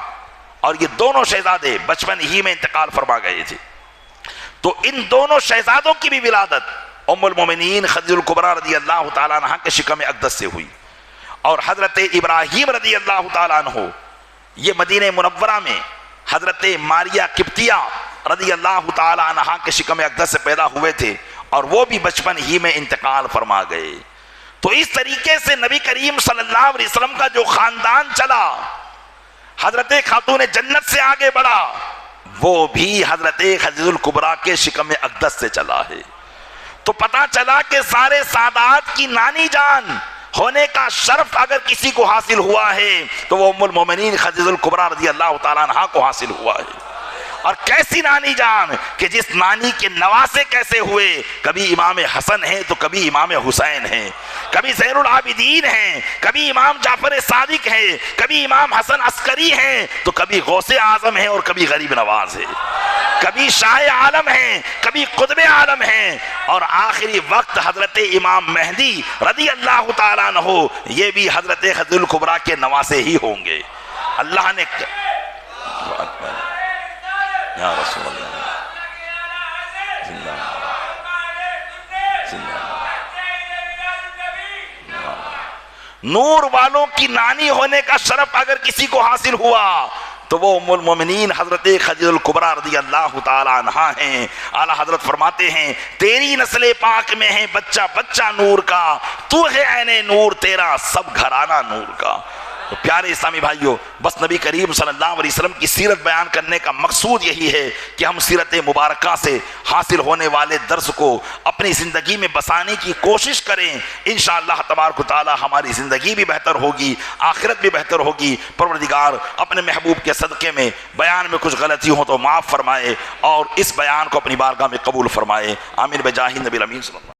اور یہ دونوں شہزادے بچپن ہی میں انتقال فرما گئے تھے۔ تو ان دونوں شہزادوں کی بھی ولادت ام المومنین خدیجہ الکبریٰ رضی اللہ تعالیٰ عنہ کے شکم اقدس سے ہوئی، اور حضرت ابراہیم رضی اللہ تعالیٰ عنہ یہ مدینہ منورہ میں حضرت ماریہ قبطیہ رضی اللہ تعالیٰ عنہ کے شکم اقدس سے پیدا ہوئے تھے، اور وہ بھی بچپن ہی میں انتقال فرما گئے۔ تو اس طریقے سے نبی کریم صلی اللہ علیہ وسلم کا جو خاندان چلا، حضرت خاتون جنت سے آگے بڑھا، وہ بھی حضرت خدیجہ الکبریٰ کے شکم اقدس سے چلا ہے۔ تو پتہ چلا کہ سارے سادات کی نانی جان ہونے کا شرف اگر کسی کو حاصل ہوا ہے تو وہ ام المومنین خدیجہ الکبریٰ رضی اللہ تعالیٰ عنہا کو حاصل ہوا ہے۔ اور کیسی نانی جان کہ جس نانی کے نواسے کیسے ہوئے، کبھی امام حسن ہیں تو کبھی امام حسین ہیں، کبھی زین العابدین ہیں، کبھی امام جعفر صادق ہیں، کبھی امام حسن عسکری ہیں، تو کبھی غوث اعظم ہیں اور کبھی غریب نواز ہیں، کبھی شاہ عالم ہیں، کبھی قطب عالم ہیں، اور آخری وقت حضرت امام مہدی رضی اللہ تعالیٰ عنہ یہ بھی حضرت خدیجہ الکبریٰ کے نواسے ہی ہوں گے۔ اللہ نے یا رسول اللہ زندہ نور والوں کی نانی ہونے کا شرف اگر کسی کو حاصل ہوا تو وہ ام المومنین حضرت خدیجہ الکبریٰ رضی اللہ تعالی عنہا ہیں۔ اعلیٰ حضرت فرماتے ہیں تیری نسل پاک میں ہے بچہ بچہ نور کا، تو ہے عین نور تیرا سب گھرانہ نور کا۔ تو پیارے اسلامی بھائیوں، بس نبی کریم صلی اللہ علیہ وسلم کی سیرت بیان کرنے کا مقصود یہی ہے کہ ہم سیرت مبارکہ سے حاصل ہونے والے درس کو اپنی زندگی میں بسانے کی کوشش کریں۔ انشاءاللہ تبارک و تعالی ہماری زندگی بھی بہتر ہوگی، آخرت بھی بہتر ہوگی۔ پروردگار اپنے محبوب کے صدقے میں بیان میں کچھ غلطی ہو تو معاف فرمائے، اور اس بیان کو اپنی بارگاہ میں قبول فرمائے۔ آمین بجاہ نبی الامین صلی اللہ علیہ وسلم۔